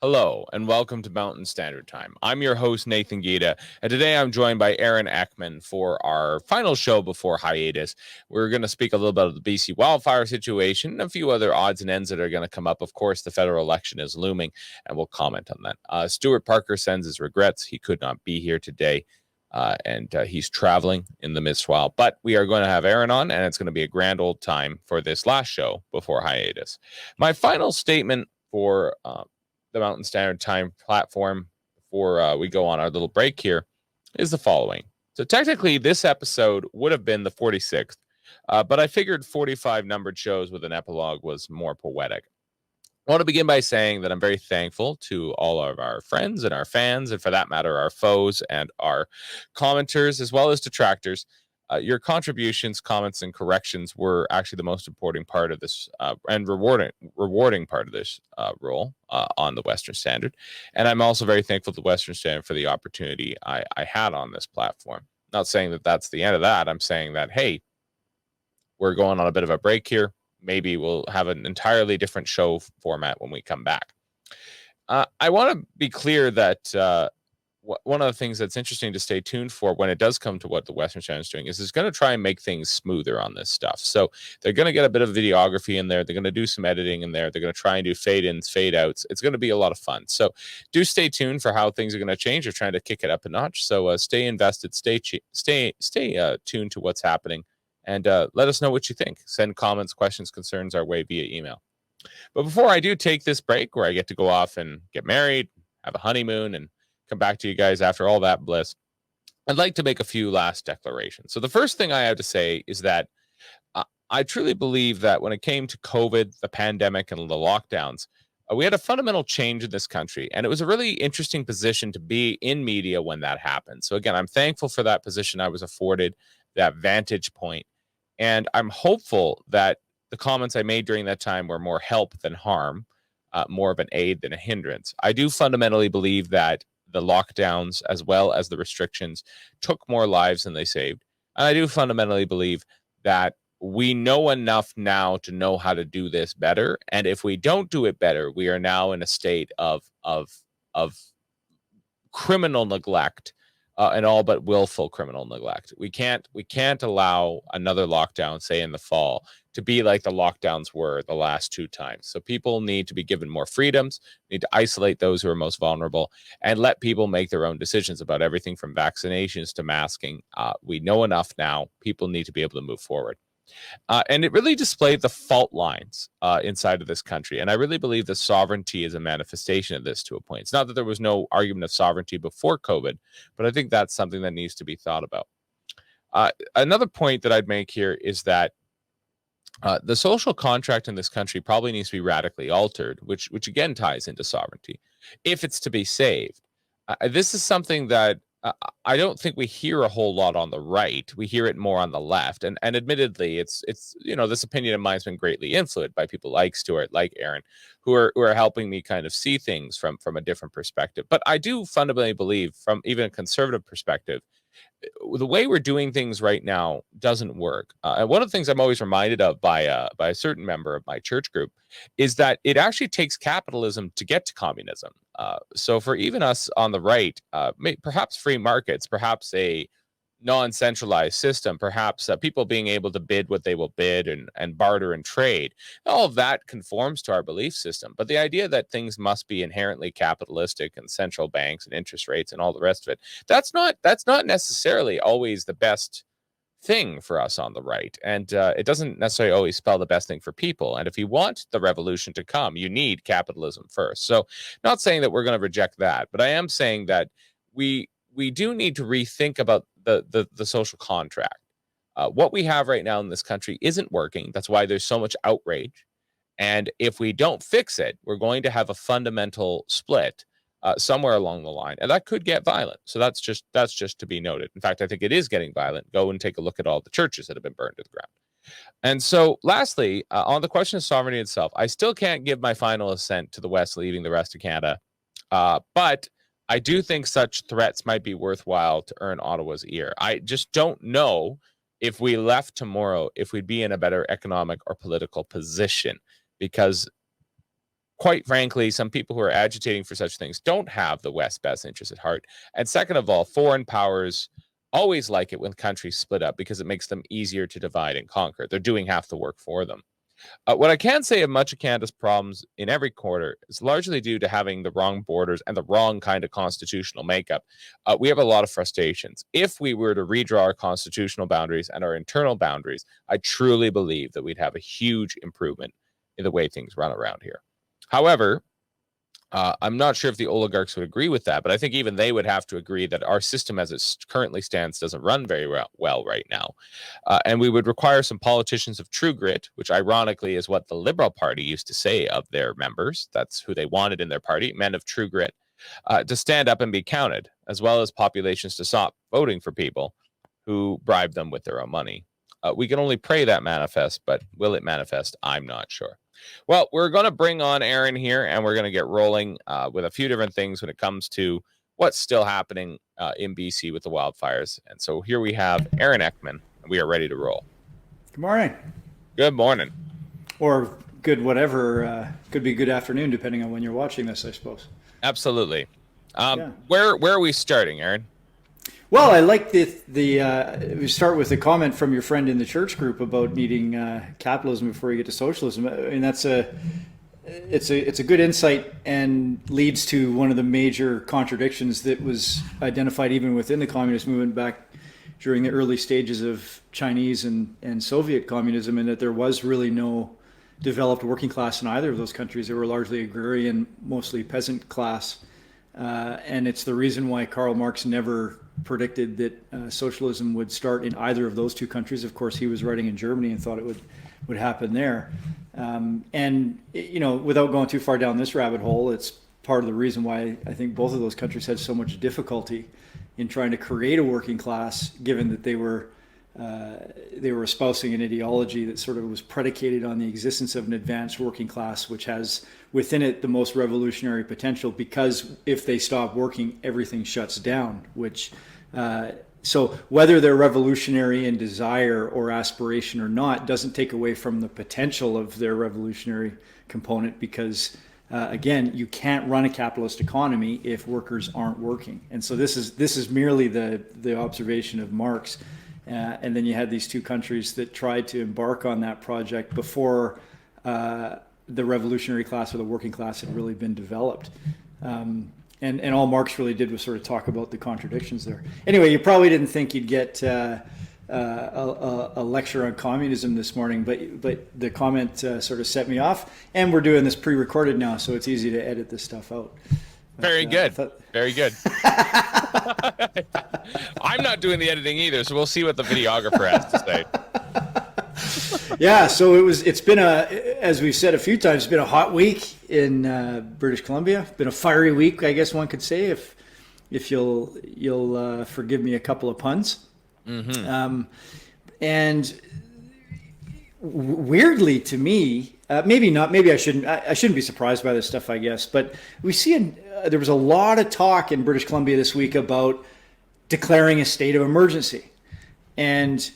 Hello, and welcome to Mountain Standard Time. I'm your host, Nathan Giede, and today I'm joined by Aaron Ekman for our final show before hiatus. We're going to speak a little bit of the BC wildfire situation and a few other odds and ends that are going to come up. Of course, the federal election is looming, and we'll comment on that. Stuart Parker sends his regrets. He could not be here today, and he's traveling in the mid-swell. But we are going to have Aaron on, and it's going to be a grand old time for this last show before hiatus. My final statement for the Mountain Standard Time platform before we go on our little break here is the following. So technically, this episode would have been the 46th, but I figured 45 numbered shows with an epilogue was more poetic. I want to begin by saying that I'm very thankful to all of our friends and our fans, and for that matter, our foes and our commenters, as well as detractors. Your contributions, comments, and corrections were actually the most important part of this and rewarding part of this role on the Western Standard. And I'm also very thankful to Western Standard for the opportunity I had on this platform. Not saying that that's the end of that. I'm saying that, hey, we're going on a bit of a break here. Maybe we'll have an entirely different show format when we come back. I want to be clear that one of the things that's interesting to stay tuned for when it does come to what the Western Standard is doing is going to try and make things smoother on this stuff. So they're going to get a bit of videography in there. They're going to do some editing in there. They're going to try and do fade ins, fade outs. It's going to be a lot of fun. So do stay tuned for how things are going to change. They're trying to kick it up a notch. So stay invested, stay tuned to what's happening, and let us know what you think. Send comments, questions, concerns our way via email. But before I do take this break where I get to go off and get married, have a honeymoon, and come back to you guys after all that bliss, I'd like to make a few last declarations. So the first thing I have to say is that I truly believe that when it came to COVID, the pandemic, and the lockdowns, we had a fundamental change in this country. And it was a really interesting position to be in media when that happened. So again, I'm thankful for that position I was afforded, that vantage point. And I'm hopeful that the comments I made during that time were more help than harm, more of an aid than a hindrance. I do fundamentally believe that the lockdowns, as well as the restrictions, took more lives than they saved. And I do fundamentally believe that we know enough now to know how to do this better. And if we don't do it better, we are now in a state of criminal neglect, and all but willful criminal neglect. We can't allow another lockdown, say in the fall, to be like the lockdowns were the last two times. So people need to be given more freedoms, need to isolate those who are most vulnerable, and let people make their own decisions about everything from vaccinations to masking. We know enough now. People need to be able to move forward. And it really displayed the fault lines inside of this country. And I really believe that sovereignty is a manifestation of this to a point. It's not that there was no argument of sovereignty before COVID, but I think that's something that needs to be thought about. Another point that I'd make here is that the social contract in this country probably needs to be radically altered, which again ties into sovereignty, if it's to be saved. This is something that I don't think we hear a whole lot on the right. We hear it more on the left. And admittedly, it's this opinion of mine has been greatly influenced by people like Stuart, like Aaron, who are helping me kind of see things from a different perspective. But I do fundamentally believe, from even a conservative perspective, the way we're doing things right now doesn't work. And one of the things I'm always reminded of by a certain member of my church group is that it actually takes capitalism to get to communism. So for even us on the right, perhaps free markets, perhaps a non-centralized system, perhaps people being able to bid what they will bid and barter and trade, all of that conforms to our belief system. But the idea that things must be inherently capitalistic and central banks and interest rates and all the rest of it, that's not necessarily always the best thing for us on the right. And it doesn't necessarily always spell the best thing for people. And if you want the revolution to come, you need capitalism first. So not saying that we're going to reject that, but I am saying that we do need to rethink about the social contract. What we have right now in this country isn't working. That's why there's so much outrage. And if we don't fix it, we're going to have a fundamental split somewhere along the line, and that could get violent. So that's just to be noted. In fact, I think it is getting violent. Go and take a look at all the churches that have been burned to the ground. And so, lastly, on the question of sovereignty itself, I still can't give my final assent to the West leaving the rest of Canada, but I do think such threats might be worthwhile to earn Ottawa's ear. I just don't know if we left tomorrow, if we'd be in a better economic or political position, because quite frankly, some people who are agitating for such things don't have the West's best interest at heart. And second of all, foreign powers always like it when countries split up because it makes them easier to divide and conquer. They're doing half the work for them. What I can say of much of Canada's problems in every quarter is largely due to having the wrong borders and the wrong kind of constitutional makeup. We have a lot of frustrations. If we were to redraw our constitutional boundaries and our internal boundaries, I truly believe that we'd have a huge improvement in the way things run around here. However, I'm not sure if the oligarchs would agree with that, but I think even they would have to agree that our system as it currently stands doesn't run very well right now. And we would require some politicians of true grit, which ironically is what the Liberal Party used to say of their members. That's who they wanted in their party, men of true grit, to stand up and be counted, as well as populations to stop voting for people who bribe them with their own money. We can only pray that manifests, but will it manifest? I'm not sure. Well, we're going to bring on Aaron here, and we're going to get rolling with a few different things when it comes to what's still happening in BC with the wildfires. And so here we have Aaron Ekman, and we are ready to roll. Good morning. Good morning. Or good whatever. Could be good afternoon, depending on when you're watching this, I suppose. Absolutely. Where are we starting, Aaron? Well, I like we start with a comment from your friend in the church group about needing capitalism before you get to socialism. I mean, it's a good insight and leads to one of the major contradictions that was identified even within the communist movement back during the early stages of Chinese and Soviet communism, and that there was really no developed working class in either of those countries. They were largely agrarian, mostly peasant class. And it's the reason why Karl Marx never predicted that socialism would start in either of those two countries. Of course, he was writing in Germany and thought it would happen there. And, you know, without going too far down this rabbit hole, it's part of the reason why I think both of those countries had so much difficulty in trying to create a working class, given that they were espousing an ideology that sort of was predicated on the existence of an advanced working class, which has within it the most revolutionary potential, because if they stop working, everything shuts down, so whether they're revolutionary in desire or aspiration or not doesn't take away from the potential of their revolutionary component, because again, you can't run a capitalist economy if workers aren't working. And so this is merely the observation of Marx. And then you had these two countries that tried to embark on that project before the revolutionary class or the working class had really been developed. And all Marx really did was sort of talk about the contradictions there. Anyway, you probably didn't think you'd get a lecture on communism this morning, but the comment sort of set me off. And we're doing this pre-recorded now, so it's easy to edit this stuff out. Very good. Very good. I'm not doing the editing either, so we'll see what the videographer has to say. Yeah, so it's been as we've said a few times, it's been a hot week in British Columbia. It's been a fiery week, I guess one could say, if you'll forgive me a couple of puns. Mm-hmm. And weirdly to me, maybe not. Maybe I shouldn't be surprised by this stuff, I guess. But we see there was a lot of talk in British Columbia this week about declaring a state of emergency, and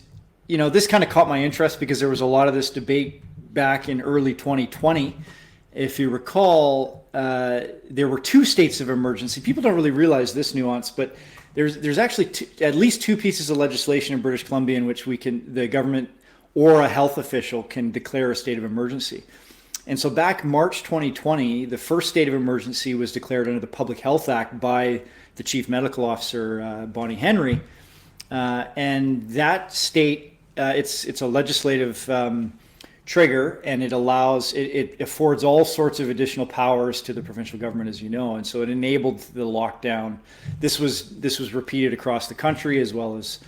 you know, this kind of caught my interest because there was a lot of this debate back in early 2020. If you recall, there were two states of emergency. People don't really realize this nuance, but there's actually at least two pieces of legislation in British Columbia in which the government or a health official can declare a state of emergency. And so back March 2020, the first state of emergency was declared under the Public Health Act by the Chief Medical Officer, Bonnie Henry. And that state, it's a legislative trigger, and it affords all sorts of additional powers to the provincial government, as you know. And so it enabled the lockdown. This was repeated across the country as well as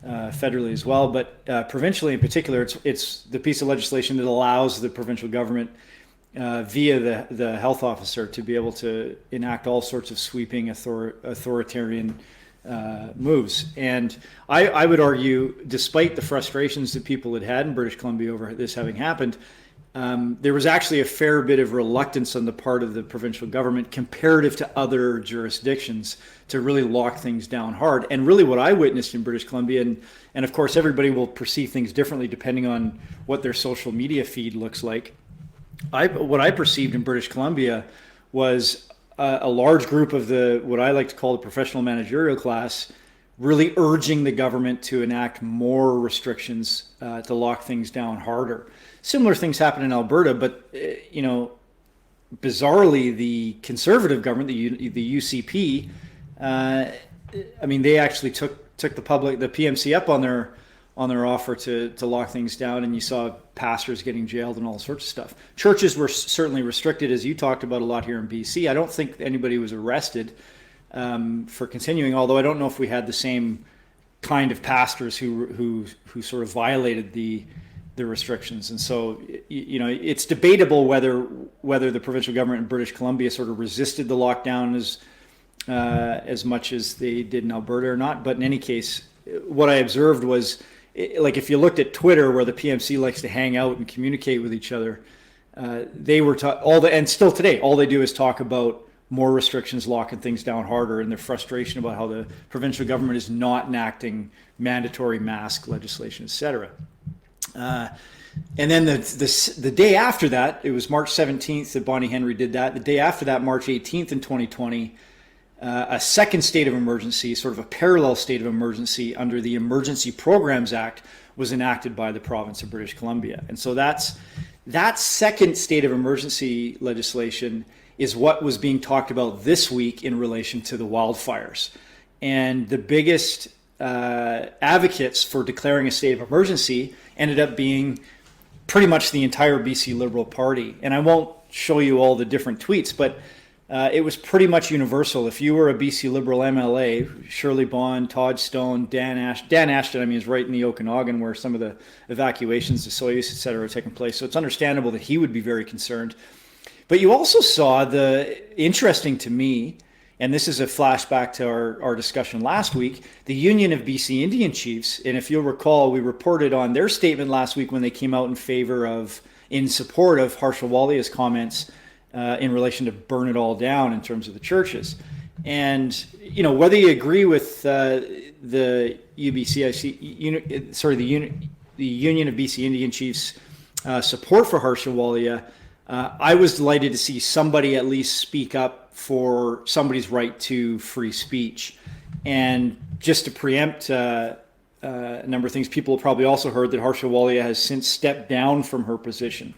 federally as well, but provincially in particular, it's the piece of legislation that allows the provincial government via the health officer to be able to enact all sorts of sweeping authoritarian moves. And I would argue, despite the frustrations that people had in British Columbia over this having happened, there was actually a fair bit of reluctance on the part of the provincial government comparative to other jurisdictions to really lock things down hard. And really what I witnessed in British Columbia, and of course everybody will perceive things differently depending on what their social media feed looks like, What I perceived in British Columbia was a large group of what I like to call the professional managerial class really urging the government to enact more restrictions to lock things down harder. Similar things happen in Alberta, but bizarrely, the Conservative government, the UCP, they actually took the PMC up on their offer to lock things down, and you saw pastors getting jailed and all sorts of stuff. Churches were certainly restricted, as you talked about a lot here in BC. I don't think anybody was arrested for continuing, although I don't know if we had the same kind of pastors who sort of violated the restrictions. And so, it's debatable whether the provincial government in British Columbia sort of resisted the lockdown as much as they did in Alberta or not. But in any case, what I observed was, like, if you looked at Twitter, where the PMC likes to hang out and communicate with each other, they were and still today, all they do is talk about more restrictions, locking things down harder, and their frustration about how the provincial government is not enacting mandatory mask legislation, etc. And then the day after that, it was March 17th that Bonnie Henry did that. The day after that, March 18th in 2020, a second state of emergency, sort of a parallel state of emergency under the Emergency Programs Act, was enacted by the province of British Columbia. And so that second state of emergency legislation is what was being talked about this week in relation to the wildfires. And the biggest advocates for declaring a state of emergency ended up being pretty much the entire BC Liberal Party. And I won't show you all the different tweets, but it was pretty much universal. If you were a BC Liberal MLA, Shirley Bond, Todd Stone, Dan Ashton, is right in the Okanagan where some of the evacuations, the Soyuz, et cetera, are taking place. So it's understandable that he would be very concerned. But you also saw interesting to me, and this is a flashback to our discussion last week, the Union of BC Indian Chiefs. And if you'll recall, we reported on their statement last week when they came out in support of Harsha Walia's comments in relation to burn it all down in terms of the churches. And, whether you agree with the Union of BC Indian Chiefs support for Harsha Walia, I was delighted to see somebody at least speak up for somebody's right to free speech. And just to preempt a number of things, people have probably also heard that Harsha Walia has since stepped down from her position.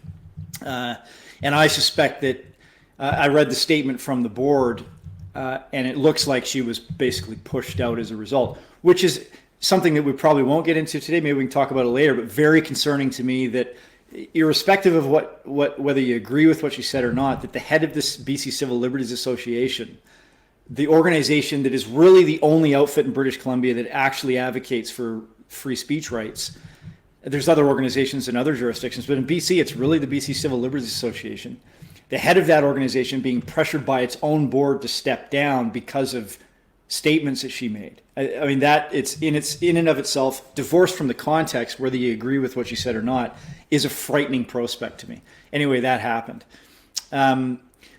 And I suspect that I read the statement from the board, and it looks like she was basically pushed out as a result, which is something that we probably won't get into today. Maybe we can talk about it later, but very concerning to me that, irrespective of whether you agree with what she said or not, that the head of this BC Civil Liberties Association, the organization that is really the only outfit in British Columbia that actually advocates for free speech rights. There's other organizations in other jurisdictions, but in BC, it's really the BC Civil Liberties Association. The head of that organization being pressured by its own board to step down because of statements that she made. That it's in and of itself, divorced from the context, whether you agree with what she said or not, is a frightening prospect to me. Anyway, that happened.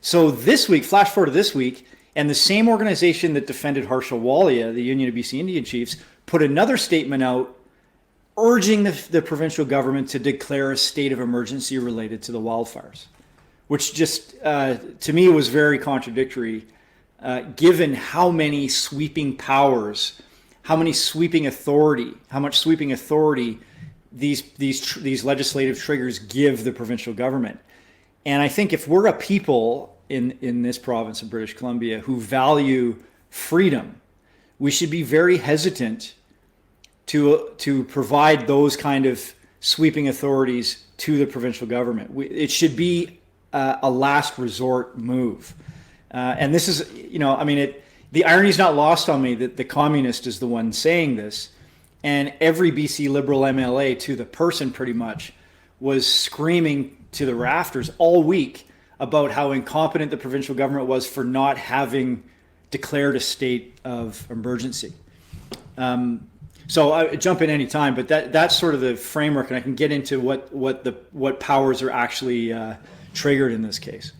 So this week, flash forward to this week, and the same organization that defended Harsha Walia, the Union of BC Indian Chiefs, put another statement out urging the provincial government to declare a state of emergency related to the wildfires, which just, to me, was very contradictory, given how many sweeping powers, how much sweeping authority these legislative triggers give the provincial government. And I think if we're a people in this province of British Columbia who value freedom, we should be very hesitant to provide those kind of sweeping authorities to the provincial government. It should be a last resort move. And this is, the irony is not lost on me that the communist is the one saying this. And every BC Liberal MLA, to the person pretty much, was screaming to the rafters all week about how incompetent the provincial government was for not having declared a state of emergency. So I jump in any time, but that's sort of the framework, and I can get into what powers are actually triggered in this case.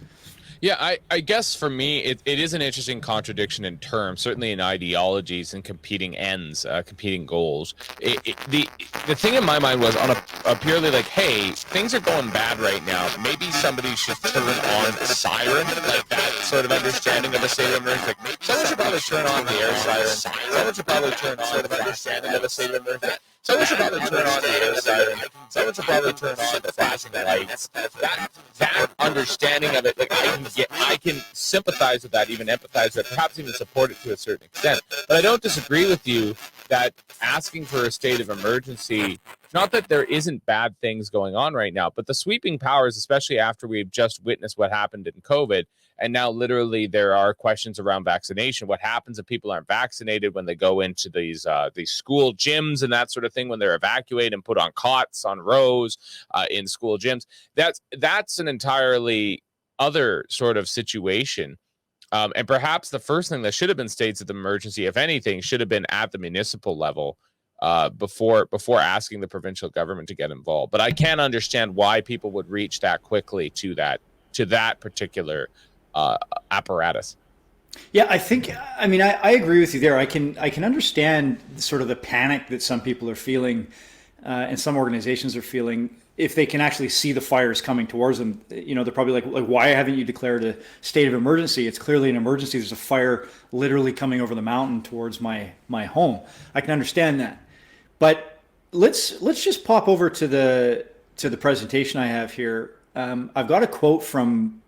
Yeah, I guess for me, it is an interesting contradiction in terms, certainly in ideologies and competing ends, competing goals. The thing in my mind was on a purely like, hey, things are going bad right now. Maybe somebody should turn on a siren, like that sort of understanding of a state of emergency. Like, someone should probably turn on the air siren. Someone should probably turn on sort of understanding of a state of emergency. Someone should probably turn on the air siren. Someone should probably turn on the flashing lights. That understanding of it, like I can sympathize with that, even empathize with it, perhaps even support it to a certain extent. But I don't disagree with you that asking for a state of emergency, not that there isn't bad things going on right now, but the sweeping powers, especially after we've just witnessed what happened in COVID, and now literally there are questions around vaccination. What happens if people aren't vaccinated when they go into these school gyms and that sort of thing, when they're evacuated and put on cots on rows in school gyms? That's an entirely other sort of situation. And perhaps the first thing that should have been states of emergency, if anything, should have been at the municipal level before asking the provincial government to get involved. But I can't understand why people would reach that quickly to that particular apparatus. Yeah, I agree with you there. I can understand sort of the panic that some people are feeling, and some organizations are feeling if they can actually see the fires coming towards them. They're probably like, why haven't you declared a state of emergency? It's clearly an emergency. There's a fire literally coming over the mountain towards my home. I can understand that, but let's just pop over to the presentation I have here. I've got a quote from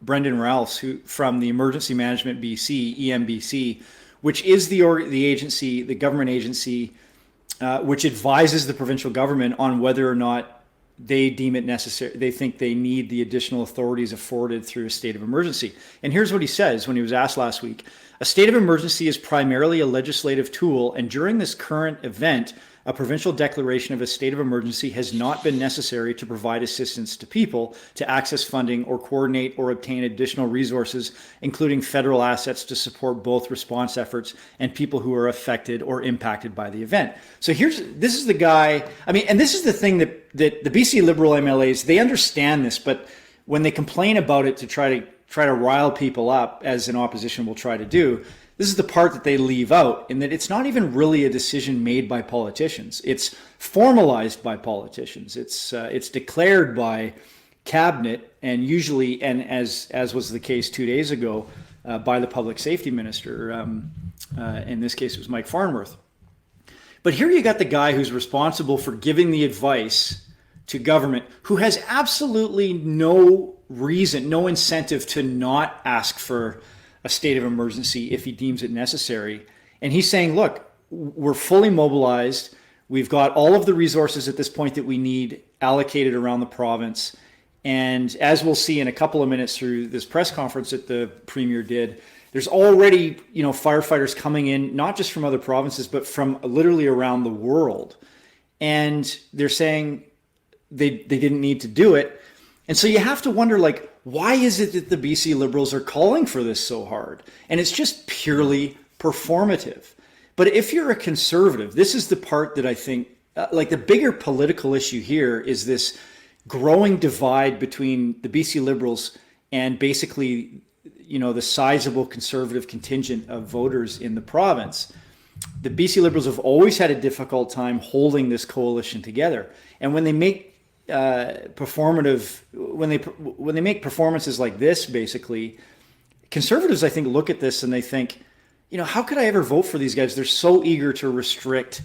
Brendan Rouse, from the Emergency Management BC, EMBC, which is the agency, the government agency, which advises the provincial government on whether or not they deem it necessary. They think they need the additional authorities afforded through a state of emergency. And here's what he says when he was asked last week. A state of emergency is primarily a legislative tool, and during this current event, a provincial declaration of a state of emergency has not been necessary to provide assistance to people to access funding or coordinate or obtain additional resources, including federal assets to support both response efforts and people who are affected or impacted by the event. So this is the guy, and this is the thing that the BC Liberal MLAs, they understand this, but when they complain about it to try to rile people up, as an opposition will try to do, this is the part that they leave out, in that it's not even really a decision made by politicians. It's formalized by politicians. It's declared by cabinet, and usually, and as was the case 2 days ago, by the public safety minister. In this case, it was Mike Farnworth. But here you got the guy who's responsible for giving the advice to government, who has absolutely no reason, no incentive to not ask for a state of emergency if he deems it necessary. And he's saying, look, we're fully mobilized. We've got all of the resources at this point that we need allocated around the province. And as we'll see in a couple of minutes through this press conference that the Premier did, there's already, firefighters coming in, not just from other provinces, but from literally around the world. And they're saying they didn't need to do it. And so you have to wonder, why is it that the BC Liberals are calling for this so hard? And it's just purely performative. But if you're a conservative, this is the part that I think, the bigger political issue here is this growing divide between the BC Liberals and basically, the sizable conservative contingent of voters in the province. The BC Liberals have always had a difficult time holding this coalition together. And when they make when they make performances like this, basically, conservatives, I think, look at this and they think, how could I ever vote for these guys? They're so eager to restrict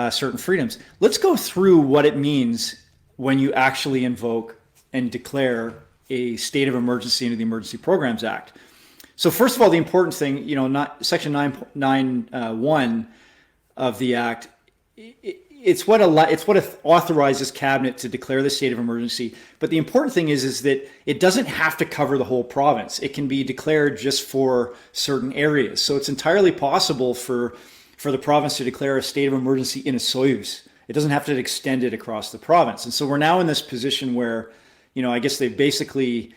certain freedoms. Let's go through what it means when you actually invoke and declare a state of emergency under the Emergency Programs Act. So first of all, the important thing, Section 9.1 of the Act, it's what authorizes cabinet to declare the state of emergency. But the important thing is that it doesn't have to cover the whole province. It can be declared just for certain areas. So it's entirely possible for the province to declare a state of emergency in a Soyuz. It doesn't have to extend it across the province. And so we're now in this position where, I guess they've basically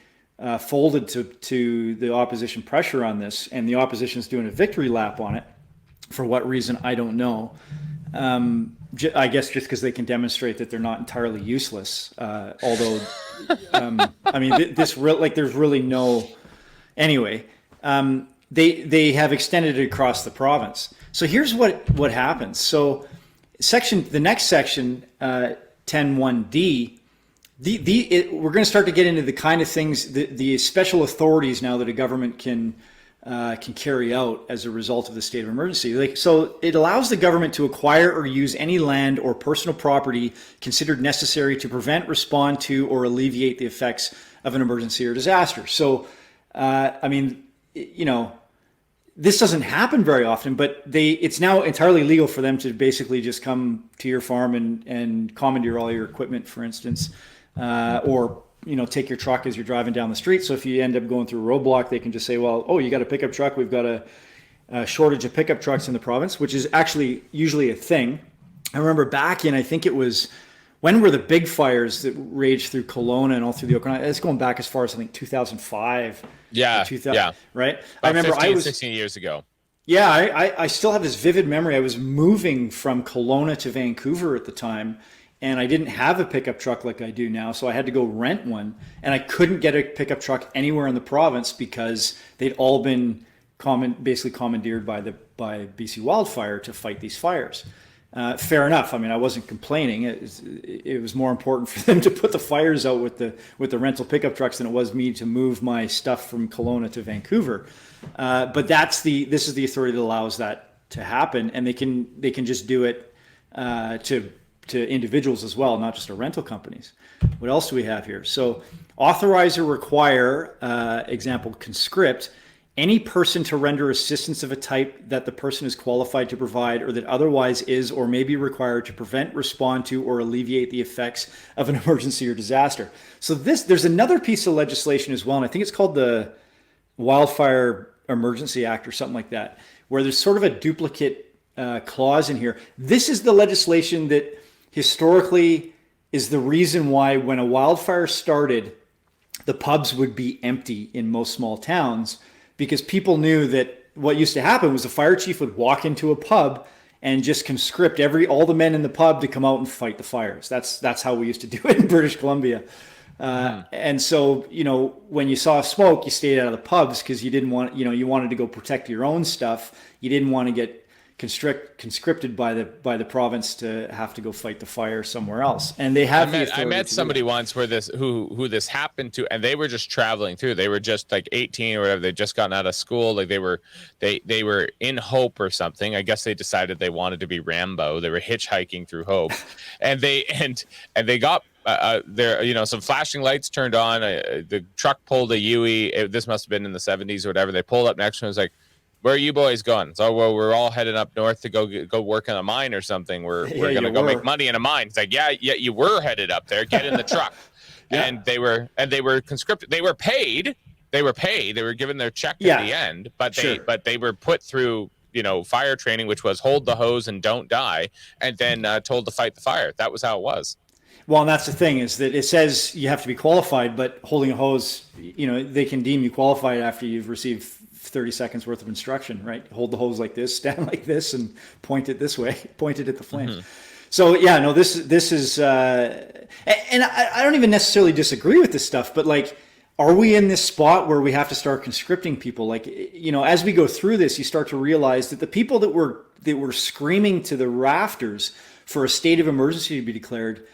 folded to the opposition pressure on this, and the opposition's doing a victory lap on it. For what reason, I don't know. I guess just because they can demonstrate that they're not entirely useless. Although, there's really no Anyway, they have extended it across the province. So here's what happens. So the next section, 10.1D, we're going to start to get into the kind of things, the special authorities now that a government can carry out as a result of the state of emergency. So it allows the government to acquire or use any land or personal property considered necessary to prevent, respond to, or alleviate the effects of an emergency or disaster. So, this doesn't happen very often, but it's now entirely legal for them to basically just come to your farm and commandeer all your equipment, for instance, or take your truck as you're driving down the street. So if you end up going through a roadblock, they can just say, well, oh, you got a pickup truck. We've got a shortage of pickup trucks in the province, which is actually usually a thing. I remember back in, I think it was, when were the big fires that raged through Kelowna and all through the Okanagan? It's going back as far as, I think, 2005. Yeah, 2000, yeah. Right? About I remember 16 years ago. Yeah, I still have this vivid memory. I was moving from Kelowna to Vancouver at the time, and I didn't have a pickup truck like I do now, so I had to go rent one, and I couldn't get a pickup truck anywhere in the province because they'd all been basically commandeered by BC Wildfire to fight these fires. Fair enough. I mean, I wasn't complaining. It was more important for them to put the fires out with the rental pickup trucks than it was me to move my stuff from Kelowna to Vancouver. But this is the authority that allows that to happen, and they can just do it to individuals as well, not just to rental companies. What else do we have here? So authorize or require, example, conscript, any person to render assistance of a type that the person is qualified to provide or that otherwise is or may be required to prevent, respond to, or alleviate the effects of an emergency or disaster. So there's another piece of legislation as well, and I think it's called the Wildfire Emergency Act or something like that, where there's sort of a duplicate clause in here. This is the legislation that historically is the reason why when a wildfire started, the pubs would be empty in most small towns, because people knew that what used to happen was the fire chief would walk into a pub and just conscript all the men in the pub to come out and fight the fires. That's how we used to do it in British Columbia. And so, when you saw smoke, you stayed out of the pubs because you didn't want, you wanted to go protect your own stuff. You didn't want to get conscripted by the province to have to go fight the fire somewhere else. And they have. I met somebody once who this happened to, and they were just traveling through. They were just like 18 or whatever. They'd just gotten out of school. Like they were in Hope or something. I guess they decided they wanted to be Rambo. They were hitchhiking through Hope, and they got. Some flashing lights turned on. The truck pulled a Yui. This must have been in the 70s or whatever. They pulled up next to him. It was like, "Where are you boys going?" So, well, we're all heading up north to go work in a mine or something. We're gonna go make money in a mine. It's like, yeah, you were headed up there. Get in the truck. Yeah. And they were conscripted. They were paid. They were given their check at the end, but they were put through fire training, which was hold the hose and don't die, and then told to fight the fire. That was how it was. Well, and that's the thing, is that it says you have to be qualified, but holding a hose, they can deem you qualified after you've received 30 seconds worth of instruction, right? Hold the hose like this, stand like this, and point it this way, point it at the flames. Mm-hmm. So this is, and I don't even necessarily disagree with this stuff, but like, are we in this spot where we have to start conscripting people? Like, as we go through this, you start to realize that the people that were screaming to the rafters for a state of emergency to be declared,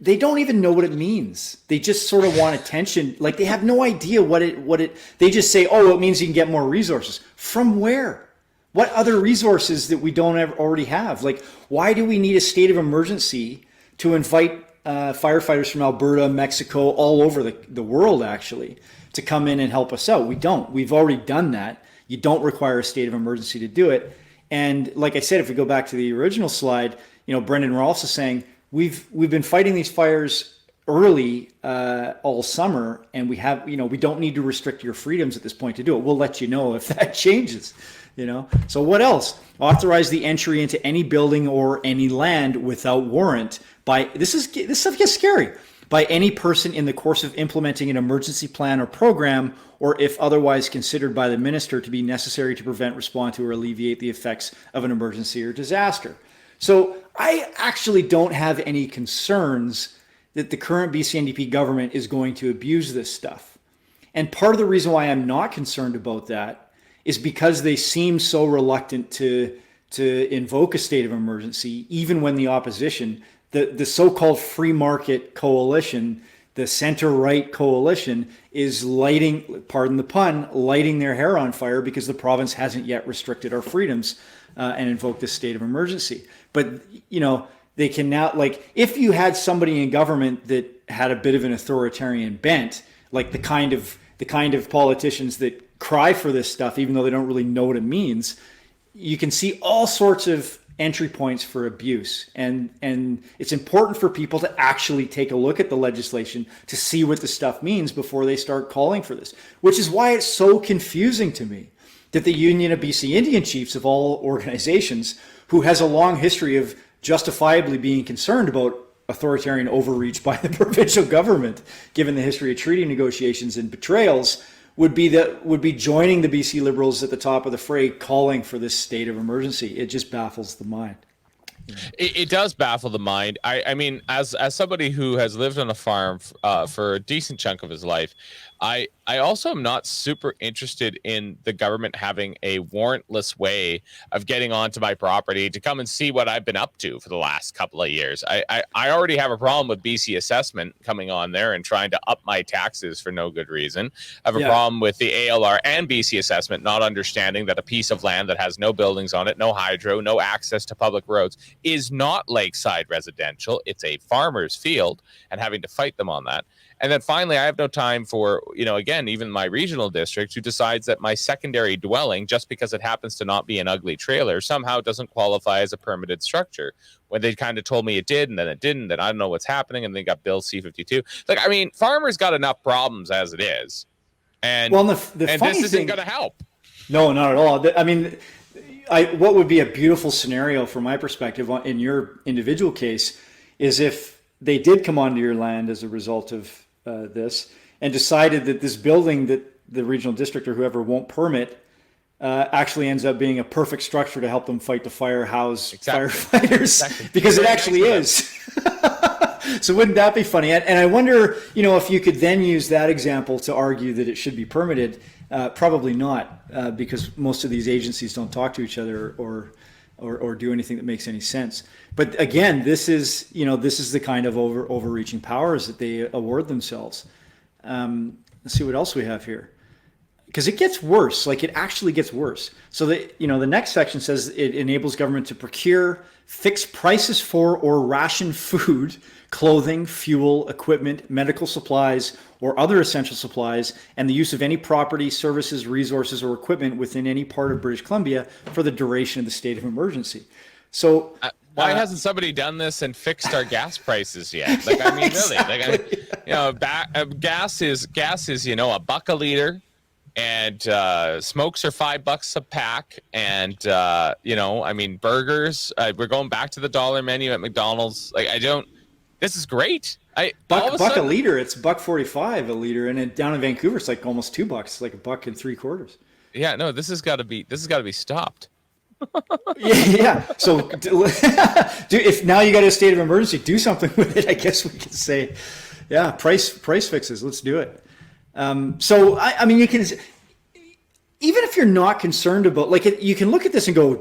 they don't even know what it means. They just sort of want attention. Like, they have no idea what it, they just say, oh, it means you can get more resources. From where? What other resources that we don't already have? Like, why do we need a state of emergency to invite firefighters from Alberta, Mexico, all over the world, actually, to come in and help us out? We don't. We've already done that. You don't require a state of emergency to do it. And like I said, if we go back to the original slide, Brendan Rolfs is saying, We've been fighting these fires early all summer, and we don't need to restrict your freedoms at this point to do it. We'll let you know if that changes. So what else? Authorize the entry into any building or any land without warrant by this stuff gets scary, by any person in the course of implementing an emergency plan or program, or if otherwise considered by the minister to be necessary to prevent, respond to, or alleviate the effects of an emergency or disaster. So I actually don't have any concerns that the current BC NDP government is going to abuse this stuff. And part of the reason why I'm not concerned about that is because they seem so reluctant to invoke a state of emergency, even when the opposition, the so-called free market coalition, the center-right coalition, is lighting, pardon the pun, lighting their hair on fire because the province hasn't yet restricted our freedoms and invoked this state of emergency. But, they can now, like, if you had somebody in government that had a bit of an authoritarian bent, like the kind of politicians that cry for this stuff, even though they don't really know what it means, you can see all sorts of entry points for abuse. And it's important for people to actually take a look at the legislation to see what the stuff means before they start calling for this, which is why it's so confusing to me that the Union of BC Indian Chiefs, of all organizations, who has a long history of justifiably being concerned about authoritarian overreach by the provincial government, given the history of treaty negotiations and betrayals, would be joining the BC Liberals at the top of the fray, calling for this state of emergency. It just baffles the mind. It does baffle the mind. I mean, as somebody who has lived on a farm for a decent chunk of his life, I also am not super interested in the government having a warrantless way of getting onto my property to come and see what I've been up to for the last couple of years. I already have a problem with BC assessment coming on there and trying to up my taxes for no good reason. I have a problem with the ALR and BC assessment not understanding that a piece of land that has no buildings on it, no hydro, no access to public roads is not lakeside residential. It's a farmer's field, and having to fight them on that. And then finally, I have no time for, again, even my regional district, who decides that my secondary dwelling, just because it happens to not be an ugly trailer, somehow doesn't qualify as a permitted structure. When they kind of told me it did, and then it didn't, then I don't know what's happening, and they got Bill C-52. Like, I mean, farmers got enough problems as it is. And, well, and this isn't going to help. No, not at all. I mean, what would be a beautiful scenario from my perspective in your individual case is if they did come onto your land as a result of this and decided that this building that the regional district or whoever won't permit actually ends up being a perfect structure to help them fight the fire, house firefighters, because it actually is. So wouldn't that be funny? And I wonder, if you could then use that example to argue that it should be permitted. Probably not, because most of these agencies don't talk to each other or do anything that makes any sense. But again, this is the kind of overreaching powers that they award themselves. Let's see what else we have here, because it gets worse. Like, it actually gets worse. So the next section says it enables government to procure, fix prices for, or ration food, clothing, fuel, equipment, medical supplies, or other essential supplies, and the use of any property, services, resources, or equipment within any part of British Columbia for the duration of the state of emergency. So why hasn't somebody done this and fixed our gas prices yet? Like, I mean, really, like, gas is $1 a liter, and smokes are $5 a pack, and I mean, burgers. We're going back to the dollar menu at McDonald's. Like, this is great. Buck a liter. It's $1.45 a liter, and then down in Vancouver, it's like almost $2. It's like $1.75. Yeah, no, this has got to be stopped. Yeah. So, if now you got a state of emergency, do something with it. I guess we can say, yeah, price fixes. Let's do it. So I mean, you can, even if you're not concerned about, like, you can look at this and go,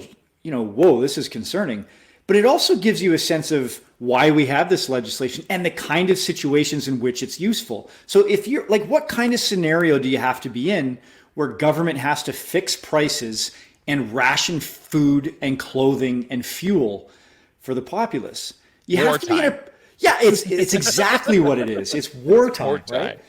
whoa, this is concerning. But it also gives you a sense of why we have this legislation and the kind of situations in which it's useful. So if you're like, what kind of scenario do you have to be in where government has to fix prices and ration food and clothing and fuel for the populace? You have to be in a, yeah, it's exactly what it is. It's wartime, right?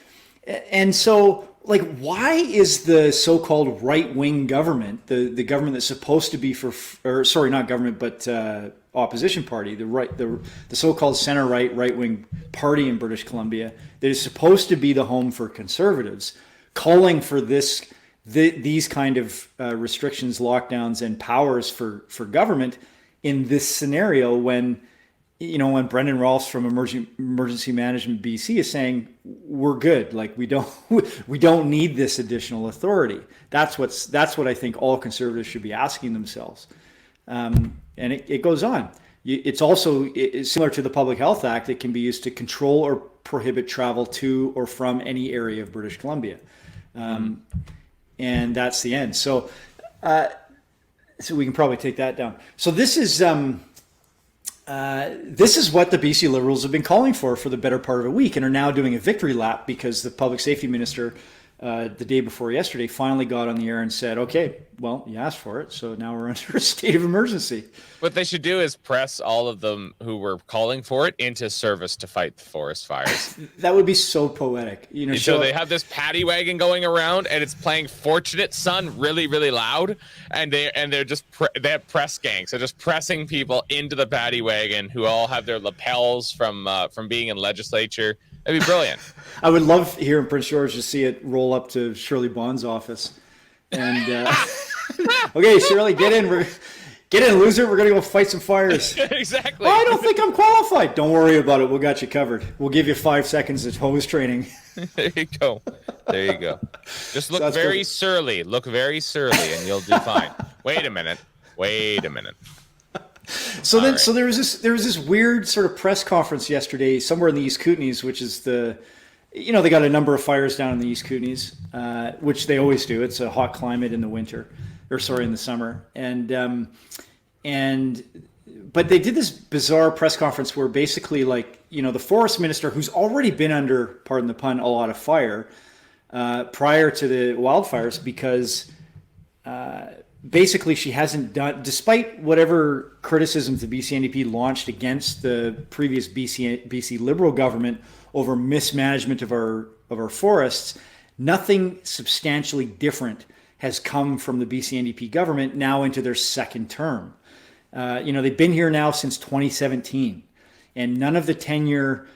And so, like, why is the so-called right-wing government, the government that's supposed to be not government, but opposition party, the so-called right-wing party in British Columbia that is supposed to be the home for conservatives, calling for these kind of restrictions, lockdowns, and powers for government in this scenario when Brendan Rolfs from Emergency Management BC is saying we're good, like we don't need this additional authority. That's what I think all conservatives should be asking themselves. And it goes on. It's also similar to the Public Health Act. It can be used to control or prohibit travel to or from any area of British Columbia. And that's the end. So we can probably take that down. So this is what the BC Liberals have been calling for the better part of a week, and are now doing a victory lap because the public safety minister the day before yesterday finally got on the air and said, okay, well, you asked for it, so now we're under a state of emergency. What they should do is press all of them who were calling for it into service to fight the forest fires. That would be so poetic. So they have this paddy wagon going around, and it's playing Fortunate Son really, really loud, and they have press gangs. So just pressing people into the paddy wagon who all have their lapels from being in legislature. That'd be brilliant. I would love here in Prince George to see it roll up to Shirley Bond's office. And okay, Shirley, get in, loser. We're gonna go fight some fires. Exactly. Oh, I don't think I'm qualified. Don't worry about it. We got you covered. We'll give you 5 seconds of hose training. There you go. Just look very surly. Look very surly, and you'll do fine. Wait a minute. So there was this weird sort of press conference yesterday somewhere in the East Kootenays, which is they got a number of fires down in the East Kootenays, which they always do. It's a hot climate in the winter, in the summer, but they did this bizarre press conference where basically, the forest minister, who's already been under, pardon the pun, a lot of fire prior to the wildfires, because basically she hasn't done, despite whatever criticisms the BC NDP launched against the previous BC Liberal government over mismanagement of our forests, nothing substantially different has come from the BC NDP government now into their second term. They've been here now since 2017, and none of the 10-year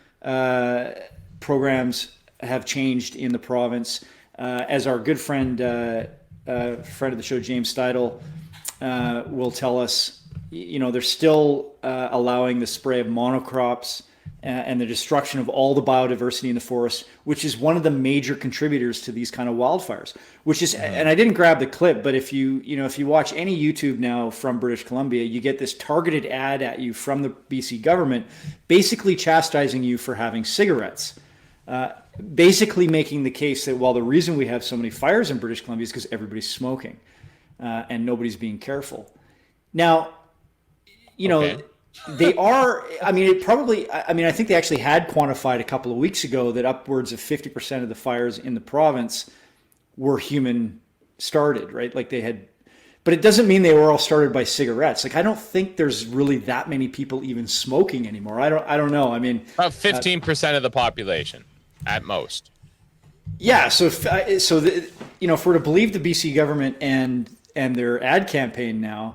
programs have changed in the province. As our good friend of the show, James Steidel, will tell us, they're still allowing the spray of monocrops and the destruction of all the biodiversity in the forest, which is one of the major contributors to these kind of wildfires. Which is, and I didn't grab the clip, but if you watch any YouTube now from British Columbia, you get this targeted ad at you from the BC government, basically chastising you for having cigarettes. Basically making the case that, well, the reason we have so many fires in British Columbia is because everybody's smoking and nobody's being careful. Now, they are, I think they actually had quantified a couple of weeks ago that upwards of 50% of the fires in the province were human started, right? But it doesn't mean they were all started by cigarettes. I don't think there's really that many people even smoking anymore. I don't know. About 15% of the population. At most. Yeah, so if we're to believe the BC government and their ad campaign now,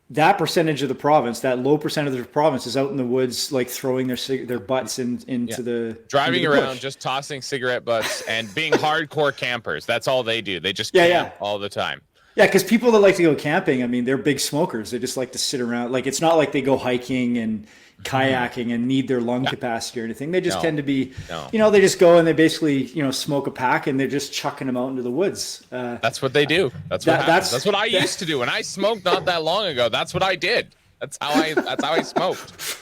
that percentage of the province, that low percentage of the province, is out in the woods, throwing their butts into the driving into the around, bush. just tossing cigarette butts and being hardcore campers. That's all they do. They just camp all the time. Yeah, because people that like to go camping, they're big smokers. They just like to sit around. It's not like they go hiking and kayaking and need their lung capacity or anything. They just tend to be, they just go and they basically, smoke a pack and they're just chucking them out into the woods. That's what they do. That's what I used to do when I smoked not that long ago. That's what I did. That's how I smoked.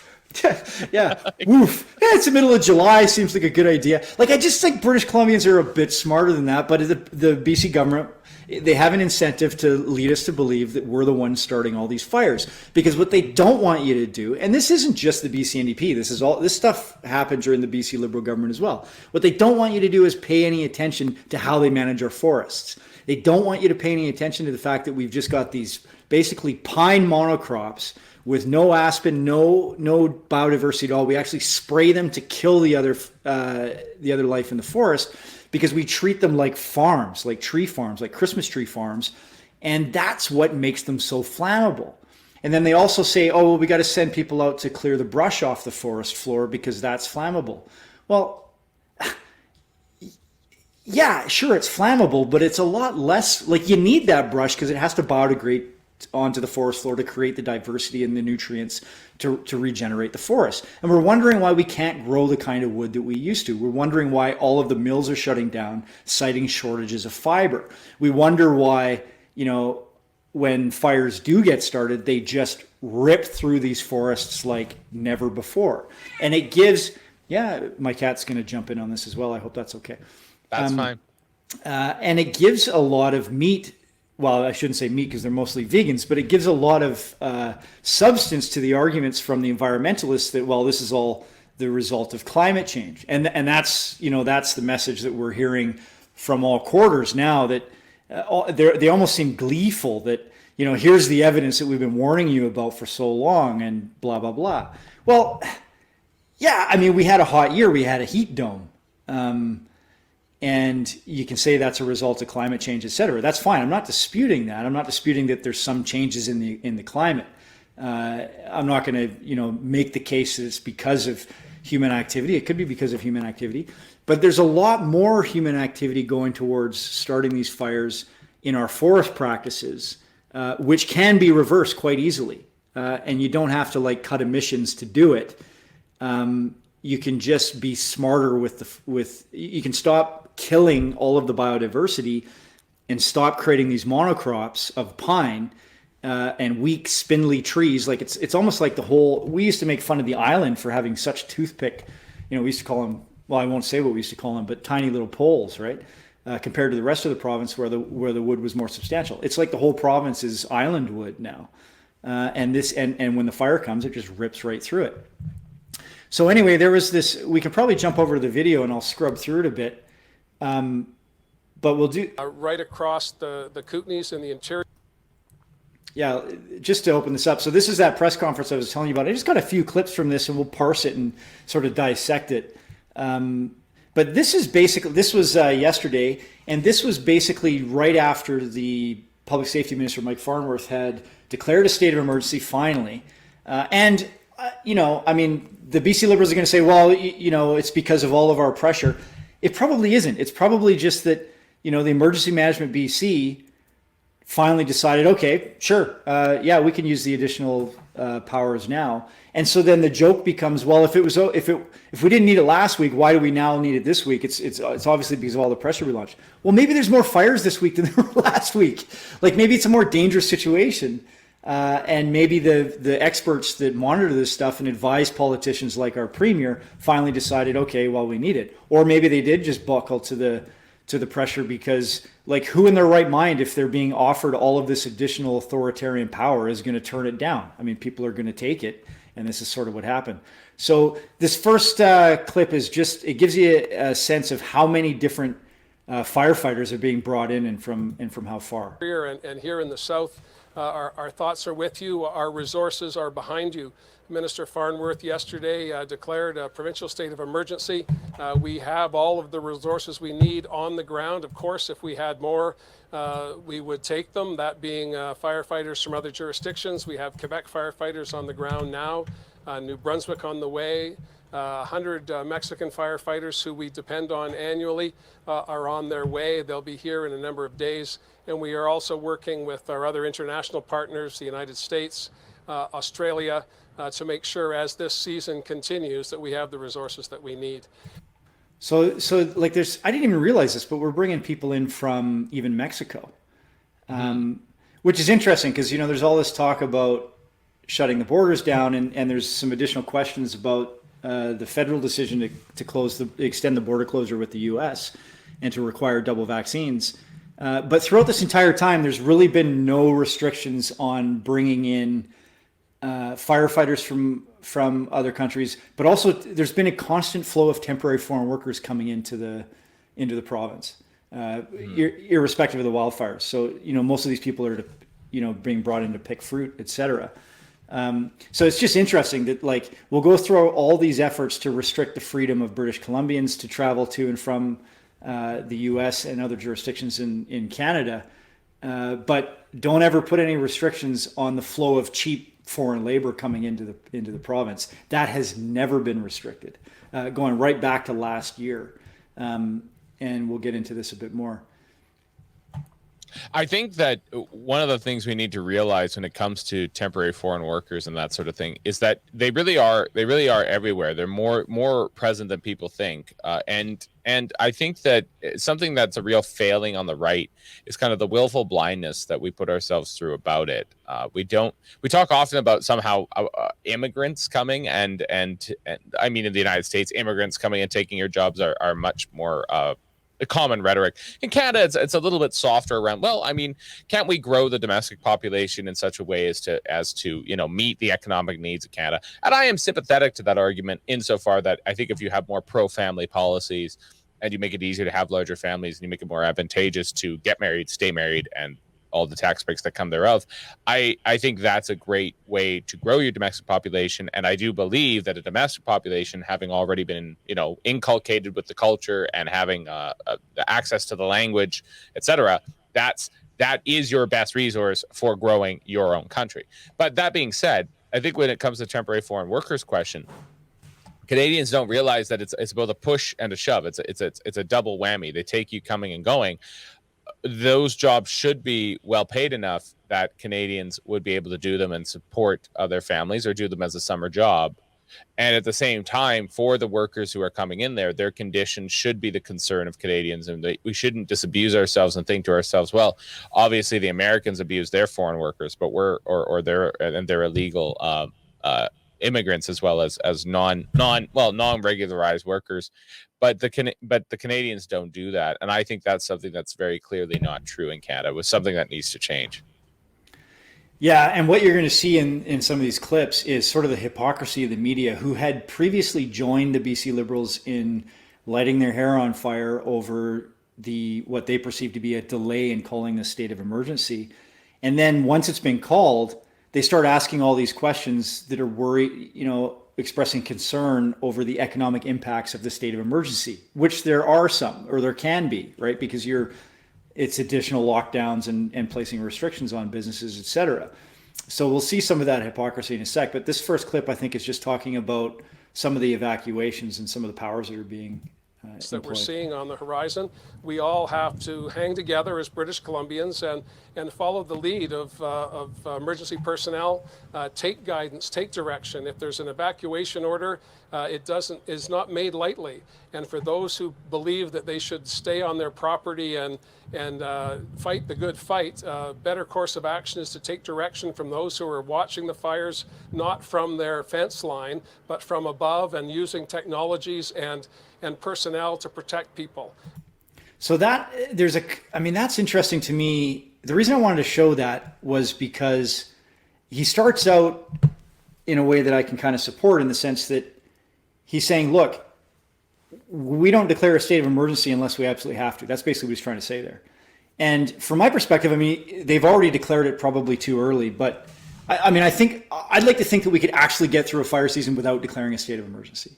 Yeah. Woof. Yeah, it's the middle of July. Seems like a good idea. I just think British Columbians are a bit smarter than that, but the BC government, they have an incentive to lead us to believe that we're the ones starting all these fires. Because what they don't want you to do, and this isn't just the BC NDP, this stuff happened during the BC Liberal government as well. What they don't want you to do is pay any attention to how they manage our forests. They don't want you to pay any attention to the fact that we've just got these basically pine monocrops with no aspen, no biodiversity at all. We actually spray them to kill the other life in the forest, because we treat them like farms, like tree farms, like Christmas tree farms. And that's what makes them so flammable. And then they also say, oh, well, we got to send people out to clear the brush off the forest floor because that's flammable. Well, yeah, sure, it's flammable, but it's a lot less, you need that brush because it has to biodegrade onto the forest floor to create the diversity and the nutrients to regenerate the forest. And we're wondering why we can't grow the kind of wood that we used to. We're wondering why all of the mills are shutting down, citing shortages of fiber. We wonder why, when fires do get started, they just rip through these forests like never before. And it gives, my cat's going to jump in on this as well. I hope that's okay. That's fine. And it gives a lot of meat. Well, I shouldn't say meat because they're mostly vegans, but it gives a lot of substance to the arguments from the environmentalists that, well, this is all the result of climate change, and that's that's the message that we're hearing from all quarters now. That they almost seem gleeful that here's the evidence that we've been warning you about for so long, and blah blah blah. Well, yeah, I mean, we had a hot year, we had a heat dome. And you can say that's a result of climate change, et cetera. That's fine. I'm not disputing that. I'm not disputing that there's some changes in the climate. I'm not going to make the case that it's because of human activity. It could be because of human activity, but there's a lot more human activity going towards starting these fires in our forest practices, which can be reversed quite easily, and you don't have to cut emissions to do it. You can just be smarter you can stop killing all of the biodiversity and stop creating these monocrops of pine and weak spindly trees. It's almost like we used to make fun of the island for having such toothpick, we used to call them, well, I won't say what we used to call them, but tiny little poles, right? Compared to the rest of the province where the wood was more substantial. It's like the whole province is island wood now. And when the fire comes, it just rips right through it. So anyway, there was this, we can probably jump over to the video and I'll scrub through it a bit. But we'll do right across the Kootenays and the interior. Yeah, just to open this up. So this is that press conference I was telling you about. I just got a few clips from this and we'll parse it and sort of dissect it. But this was yesterday, and this was basically right after the Public Safety Minister, Mike Farnworth, had declared a state of emergency finally. I mean, the BC Liberals are going to say, well, it's because of all of our pressure. It probably isn't. It's probably just that, the Emergency Management BC finally decided, okay, sure, we can use the additional powers now. And so then the joke becomes, well, if we didn't need it last week, why do we now need it this week? It's obviously because of all the pressure we launched. Well, maybe there's more fires this week than there were last week. Maybe it's a more dangerous situation. And maybe the experts that monitor this stuff and advise politicians like our premier finally decided, okay, well, we need it. Or maybe they did just buckle to the pressure because, who in their right mind, if they're being offered all of this additional authoritarian power, is going to turn it down? I mean, people are going to take it, and this is sort of what happened. So this first clip is it gives you a sense of how many different firefighters are being brought in and from how far. And here in the south, our thoughts are with you. Our resources are behind you. Minister Farnworth yesterday declared a provincial state of emergency. We have all of the resources we need on the ground. Of course, if we had more, we would take them, that being firefighters from other jurisdictions. We have Quebec firefighters on the ground now, New Brunswick on the way. 100 Mexican firefighters who we depend on annually are on their way. They'll be here in a number of days. And we are also working with our other international partners, the United States, Australia, to make sure as this season continues that we have the resources that we need. So I didn't even realize this, but we're bringing people in from even Mexico, which is interesting because, there's all this talk about shutting the borders down, and there's some additional questions about the federal decision to extend the border closure with the U.S. and to require double vaccines. But throughout this entire time, there's really been no restrictions on bringing in firefighters from other countries. But also, there's been a constant flow of temporary foreign workers coming into the province, irrespective of the wildfires. So most of these people are being brought in to pick fruit, etc. So it's just interesting that we'll go through all these efforts to restrict the freedom of British Columbians to travel to and from the U.S. and other jurisdictions in Canada, but don't ever put any restrictions on the flow of cheap foreign labor coming into the province. That has never been restricted, going right back to last year, and we'll get into this a bit more. I think that one of the things we need to realize when it comes to temporary foreign workers and that sort of thing is that they really are everywhere. They're more present than people think. And I think that something that's a real failing on the right is kind of the willful blindness that we put ourselves through about it. We talk often about somehow immigrants coming and I mean, in the United States, immigrants coming and taking your jobs are much more a common rhetoric. In Canada, it's a little bit softer around, well, I mean, can't we grow the domestic population in such a way as to meet the economic needs of Canada? And I am sympathetic to that argument insofar that I think if you have more pro-family policies and you make it easier to have larger families and you make it more advantageous to get married, stay married, and all the tax breaks that come thereof, I think that's a great way to grow your domestic population. And I do believe that a domestic population, having already been, inculcated with the culture and having the access to the language, etc., that is your best resource for growing your own country. But that being said, I think when it comes to temporary foreign workers question, Canadians don't realize that it's both a push and a shove. It's a double whammy. They take you coming and going. Those jobs should be well paid enough that Canadians would be able to do them and support their families or do them as a summer job. And at the same time, for the workers who are coming in there, their conditions should be the concern of Canadians. And we shouldn't disabuse ourselves and think to ourselves, well, obviously the Americans abuse their foreign workers, but they're illegal immigrants as well as non-regularized workers. But the Canadians don't do that, and I think that's something that's very clearly not true in Canada. It was something that needs to change. Yeah, and what you're going to see in some of these clips is sort of the hypocrisy of the media, who had previously joined the BC Liberals in lighting their hair on fire over what they perceive to be a delay in calling the state of emergency, and then once it's been called, they start asking all these questions that are expressing concern over the economic impacts of the state of emergency, which there are some, or there can be, right? Because it's additional lockdowns and placing restrictions on businesses, et cetera. So we'll see some of that hypocrisy in a sec. But this first clip, I think, is just talking about some of the evacuations and some of the powers that are being that we're seeing on the horizon. We all have to hang together as British Columbians and follow the lead of emergency personnel, take guidance, take direction. If there's an evacuation order, it is not made lightly. And for those who believe that they should stay on their property and fight the good fight, better course of action is to take direction from those who are watching the fires, not from their fence line, but from above, and using technologies and personnel to protect people. So that's interesting to me. The reason I wanted to show that was because he starts out in a way that I can kind of support, in the sense that he's saying, look, we don't declare a state of emergency unless we absolutely have to. That's basically what he's trying to say there. And from my perspective, they've already declared it probably too early, but I think I'd like to think that we could actually get through a fire season without declaring a state of emergency.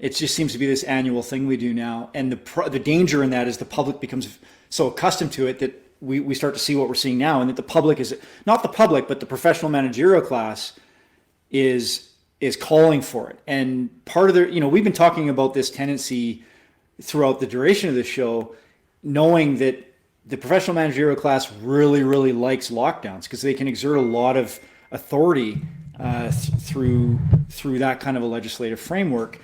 It just seems to be this annual thing we do now. And the danger in that is the public becomes so accustomed to it that we start to see what we're seeing now, and that the public is not the public, but the professional managerial class is calling for it. And part of we've been talking about this tendency throughout the duration of the show, knowing that the professional managerial class really, really likes lockdowns because they can exert a lot of authority through that kind of a legislative framework,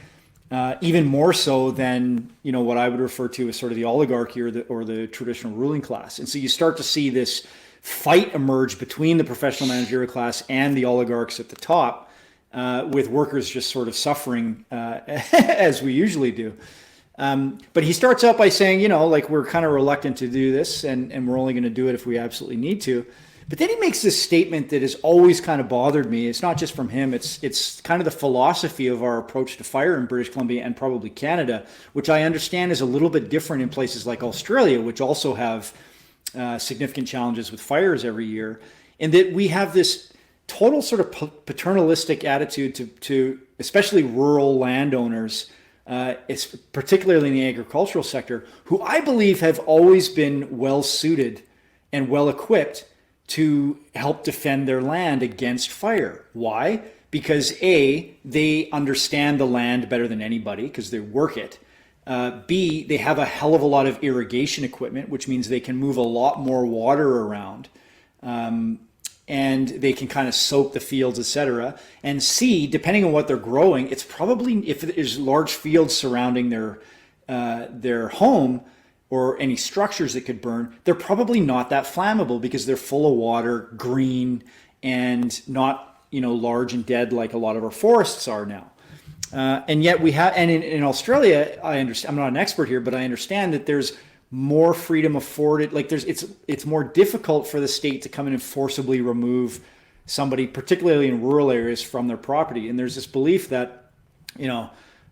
even more so than what I would refer to as sort of the oligarchy or the traditional ruling class. And so you start to see this fight emerge between the professional managerial class and the oligarchs at the top, with workers just sort of suffering as we usually do. But he starts out by saying, we're kind of reluctant to do this, and we're only going to do it if we absolutely need to. But then he makes this statement that has always kind of bothered me. It's not just from him. It's kind of the philosophy of our approach to fire in British Columbia and probably Canada, which I understand is a little bit different in places like Australia, which also have significant challenges with fires every year. And that we have this total sort of paternalistic attitude to especially rural landowners, particularly in the agricultural sector, who I believe have always been well suited and well equipped to help defend their land against fire. Why? Because A, they understand the land better than anybody because they work it. B, they have a hell of a lot of irrigation equipment, which means they can move a lot more water around. And they can kind of soak the fields, etc. And C, depending on what they're growing, it's probably, if there's large fields surrounding their home, or any structures that could burn, they're probably not that flammable because they're full of water, green, and not large and dead like a lot of our forests are now. And yet we have, and in Australia, I understand, I'm not an expert here, but I understand that there's more freedom afforded. Like it's more difficult for the state to come in and forcibly remove somebody, particularly in rural areas, from their property. And there's this belief that,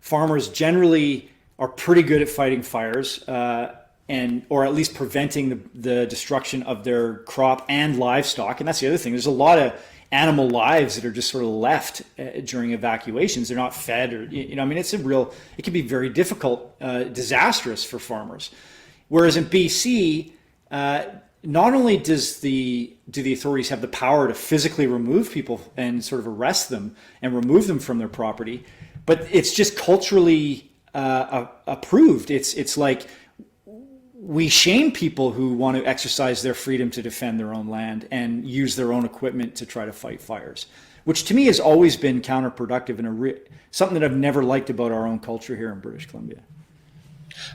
farmers generally are pretty good at fighting fires, or at least preventing the destruction of their crop and livestock. And that's the other thing. There's a lot of animal lives that are just sort of left during evacuations. They're not fed, or it can be very difficult, disastrous for farmers. Whereas in BC, not only do the authorities have the power to physically remove people and sort of arrest them and remove them from their property, but it's just culturally approved. It's like we shame people who want to exercise their freedom to defend their own land and use their own equipment to try to fight fires, which to me has always been counterproductive and something that I've never liked about our own culture here in British Columbia.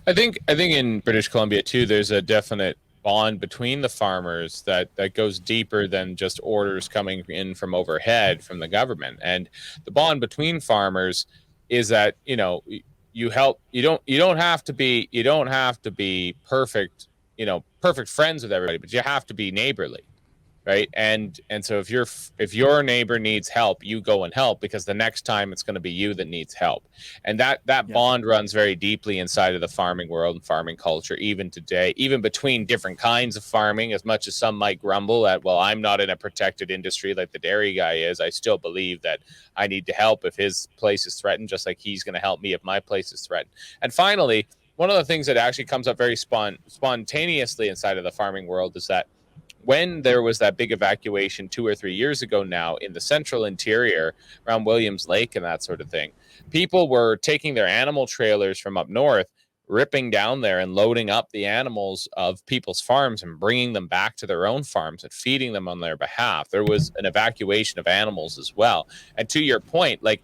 I think in British Columbia too, there's a definite bond between the farmers that goes deeper than just orders coming in from overhead from the government. And the bond between farmers is that, you help, you don't have to be perfect, perfect friends with everybody, but you have to be neighborly. Right. And so if your neighbor needs help, you go and help, because the next time it's going to be you that needs help. And that bond runs very deeply inside of the farming world and farming culture, even today, even between different kinds of farming. As much as some might grumble at, well, I'm not in a protected industry like the dairy guy is, I still believe that I need to help if his place is threatened, just like he's going to help me if my place is threatened. And finally, one of the things that actually comes up very spontaneously inside of the farming world is that when there was that big evacuation 2 or 3 years ago now in the central interior around Williams Lake and that sort of thing, people were taking their animal trailers from up north, ripping down there and loading up the animals of people's farms and bringing them back to their own farms and feeding them on their behalf. There was an evacuation of animals as well. And to your point, like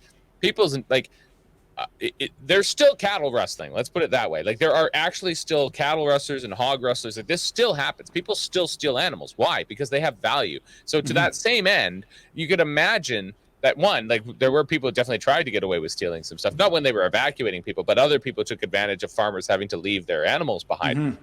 there's still cattle rustling. Let's put it that way. Like there are actually still cattle rustlers and hog rustlers. Like this still happens. People still steal animals. Why? Because they have value. So to that same end, you could imagine that there were people who definitely tried to get away with stealing some stuff, not when they were evacuating people, but other people took advantage of farmers having to leave their animals behind.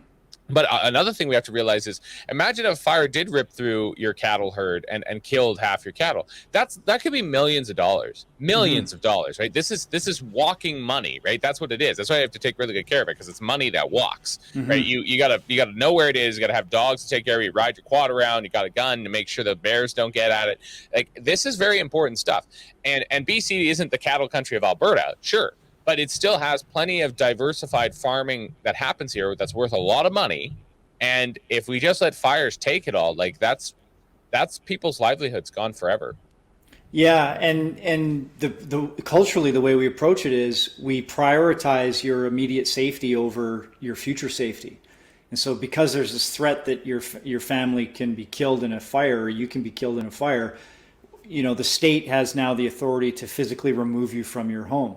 But another thing we have to realize is, imagine if a fire did rip through your cattle herd and killed half your cattle. That could be millions of dollars, right? This is walking money, right? That's what it is. That's why you have to take really good care of it, because it's money that walks, right? You gotta know where it is. You gotta have dogs to take care of it. You ride your quad around. You got a gun to make sure the bears don't get at it. Like, this is very important stuff. And BC isn't the cattle country of Alberta, sure, but it still has plenty of diversified farming that happens here that's worth a lot of money. And if we just let fires take it all, like that's people's livelihoods gone forever. Yeah, and the culturally, the way we approach it is we prioritize your immediate safety over your future safety. And so because there's this threat that your family can be killed in a fire, or you can be killed in a fire, the state has now the authority to physically remove you from your home,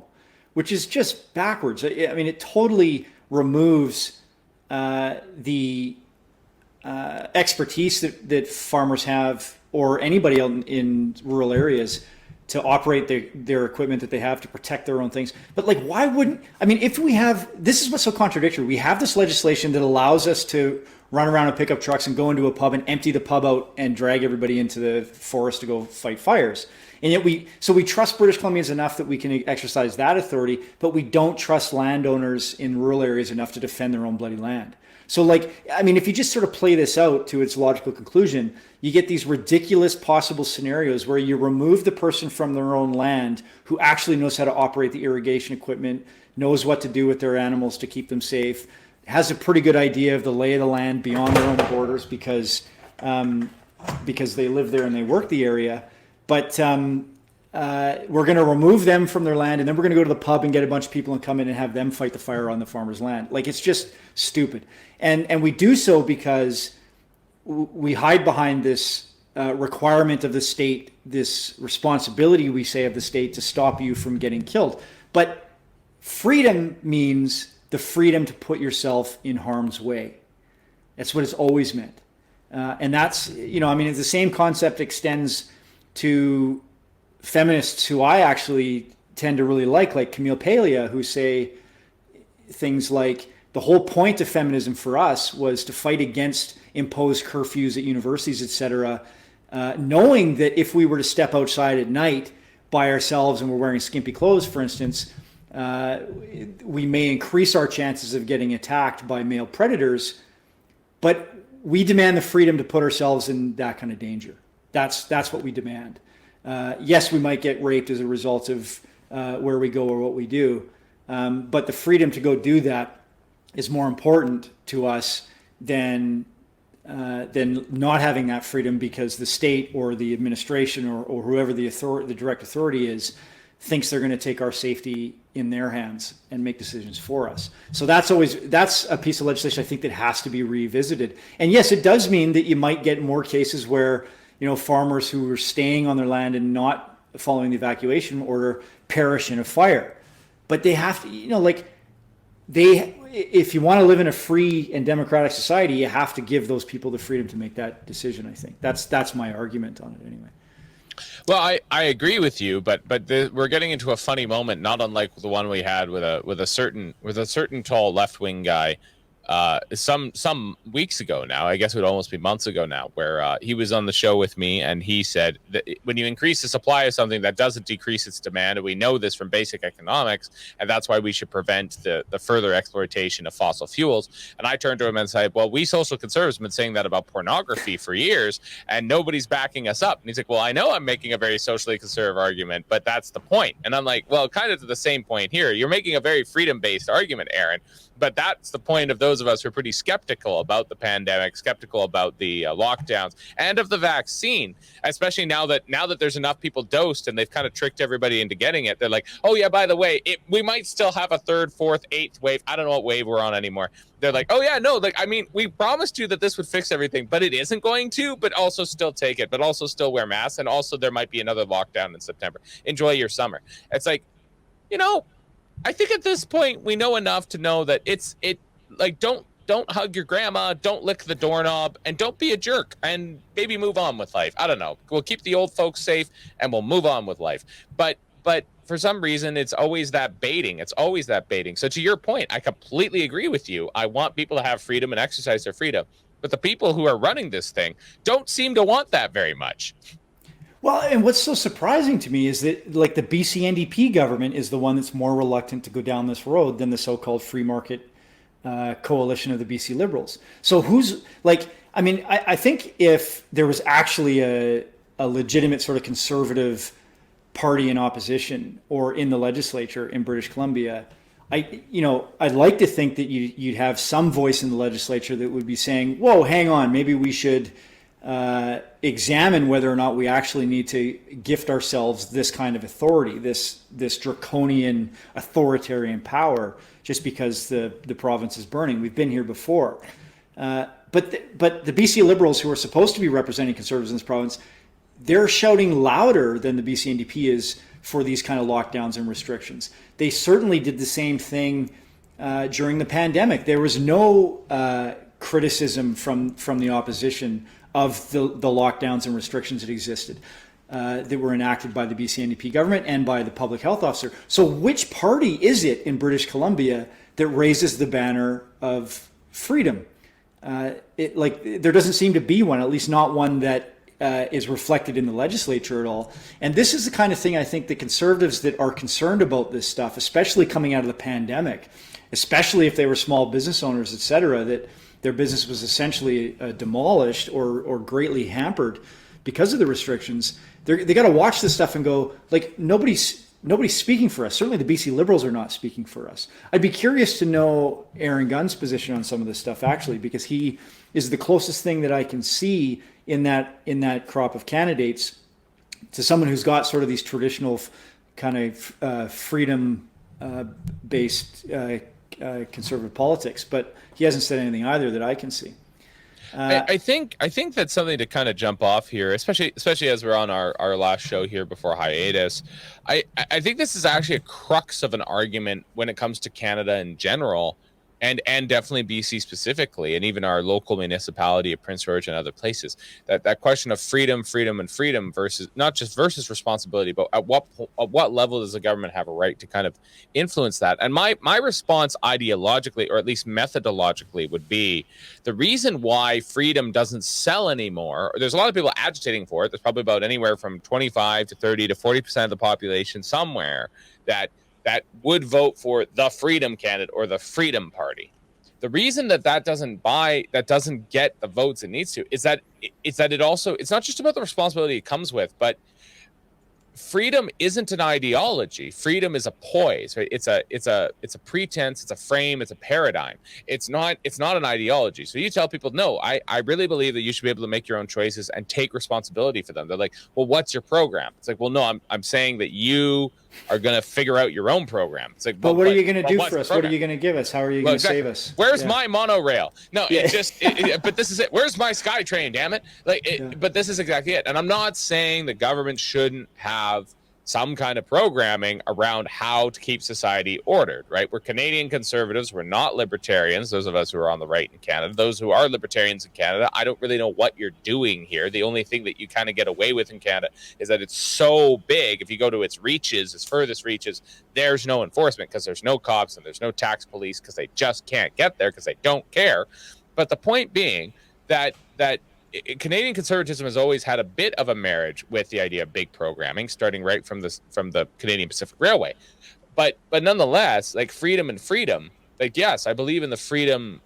which is just backwards. I mean, it totally removes the expertise that farmers have, or anybody else in rural areas, to operate their equipment that they have to protect their own things. But why wouldn't, if we have, this is what's so contradictory. We have this legislation that allows us to run around in pickup trucks and go into a pub and empty the pub out and drag everybody into the forest to go fight fires. And yet we trust British Columbians enough that we can exercise that authority, but we don't trust landowners in rural areas enough to defend their own bloody land. So if you just sort of play this out to its logical conclusion, you get these ridiculous possible scenarios where you remove the person from their own land who actually knows how to operate the irrigation equipment, knows what to do with their animals to keep them safe, has a pretty good idea of the lay of the land beyond their own borders because they live there and they work the area. But we're going to remove them from their land, and then we're going to go to the pub and get a bunch of people and come in and have them fight the fire on the farmer's land. It's just stupid. And we do so because we hide behind this requirement of the state, this responsibility, we say, of the state to stop you from getting killed. But freedom means the freedom to put yourself in harm's way. That's what it's always meant. And that's, the same concept extends to feminists who I actually tend to really like Camille Paglia, who say things like the whole point of feminism for us was to fight against imposed curfews at universities, etc., knowing that if we were to step outside at night by ourselves and we're wearing skimpy clothes, for instance, we may increase our chances of getting attacked by male predators, but we demand the freedom to put ourselves in that kind of danger. That's what we demand. Yes, we might get raped as a result of where we go or what we do, but the freedom to go do that is more important to us than not having that freedom because the state or the administration or whoever the direct authority is thinks they're going to take our safety in their hands and make decisions for us. So that's a piece of legislation I think that has to be revisited. And yes, it does mean that you might get more cases where, farmers who are staying on their land and not following the evacuation order perish in a fire. But they have to, if you want to live in a free and democratic society, you have to give those people the freedom to make that decision. I think that's my argument on it anyway. Well, I agree with you, but we're getting into a funny moment, not unlike the one we had with a certain tall left-wing guy some weeks ago now. I guess it would almost be months ago now, where he was on the show with me and he said that when you increase the supply of something, that doesn't decrease its demand, and we know this from basic economics, and that's why we should prevent the further exploitation of fossil fuels. And I turned to him and said, well, we social conservatives have been saying that about pornography for years, and nobody's backing us up. And he's like, well, I know I'm making a very socially conservative argument, but that's the point. And I'm like, well, kind of to the same point here. You're making a very freedom-based argument, Aaron. But that's the point of those of us who are pretty skeptical about the pandemic, skeptical about the lockdowns and of the vaccine, especially now that there's enough people dosed and they've kind of tricked everybody into getting it. They're like, oh, yeah, by the way, we might still have a third, fourth, eighth wave. I don't know what wave we're on anymore. They're like, oh, yeah, no, we promised you that this would fix everything, but it isn't going to, but also still take it, but also still wear masks. And also there might be another lockdown in September. Enjoy your summer. It's like, I think at this point we know enough to know that don't hug your grandma, don't lick the doorknob, and don't be a jerk, and maybe move on with life. I don't know. We'll keep the old folks safe and we'll move on with life. But for some reason, it's always that baiting. So to your point, I completely agree with you. I want people to have freedom and exercise their freedom. But the people who are running this thing don't seem to want that very much. Well, and what's so surprising to me is that the BC NDP government is the one that's more reluctant to go down this road than the so-called free market coalition of the BC Liberals. So I think if there was actually a legitimate sort of conservative party in opposition or in the legislature in British Columbia, I'd like to think that you'd have some voice in the legislature that would be saying, whoa, hang on, maybe we should examine whether or not we actually need to gift ourselves this kind of authority, this draconian authoritarian power, just because the province is burning. We've been here before. But the BC Liberals, who are supposed to be representing Conservatives in this province, they're shouting louder than the BC NDP is for these kind of lockdowns and restrictions. They certainly did the same thing during the pandemic. There was no criticism from the opposition of the lockdowns and restrictions that existed that were enacted by the BC NDP government and by the public health officer. So which party is it in British Columbia that raises the banner of freedom? There doesn't seem to be one, at least not one that is reflected in the legislature at all. And this is the kind of thing I think the Conservatives that are concerned about this stuff, especially coming out of the pandemic, especially if they were small business owners, et cetera, that their business was essentially demolished or greatly hampered because of the restrictions. They got to watch this stuff and go, nobody's speaking for us. Certainly the BC Liberals are not speaking for us. I'd be curious to know Aaron Gunn's position on some of this stuff, actually, because he is the closest thing that I can see in that crop of candidates to someone who's got sort of these traditional kind of freedom based conservative politics, but he hasn't said anything either that I can see. I think that's something to kind of jump off here, especially as we're on our last show here before hiatus. I think this is actually a crux of an argument when it comes to Canada in general, and definitely BC specifically, and even our local municipality of Prince George and other places, that question of freedom versus not just versus responsibility, but at what level does the government have a right to kind of influence that? And my response ideologically, or at least methodologically, would be the reason why freedom doesn't sell anymore. There's a lot of people agitating for it. There's probably about anywhere from 25 to 30 to 40% of the population somewhere that would vote for the Freedom candidate or the Freedom Party. The reason that doesn't get the votes it needs to is that it's not just about the responsibility it comes with, but freedom isn't an ideology. Freedom is a poise, right? It's a pretense, it's a frame, it's a paradigm. It's not an ideology. So you tell people, no, I really believe that you should be able to make your own choices and take responsibility for them. They're like, well, what's your program? It's like, well, no, I'm saying that you are going to figure out your own program. It's like, but what are you going to do for us? What are you going to give us? How are you going to save us? Where's my monorail? No, but this is it. Where's my SkyTrain? Damn it! But this is exactly it. And I'm not saying the government shouldn't have some kind of programming around how to keep society ordered, right? We're Canadian conservatives. We're not libertarians. Those of us who are on the right in Canada, those who are libertarians in Canada, I don't really know what you're doing here. The only thing that you kind of get away with in Canada is that it's so big. If you go to its furthest reaches, there's no enforcement because there's no cops and there's no tax police because they just can't get there because they don't care. But the point being that Canadian conservatism has always had a bit of a marriage with the idea of big programming, starting right from the Canadian Pacific Railway. But nonetheless, like freedom, like, yes, I believe in the freedom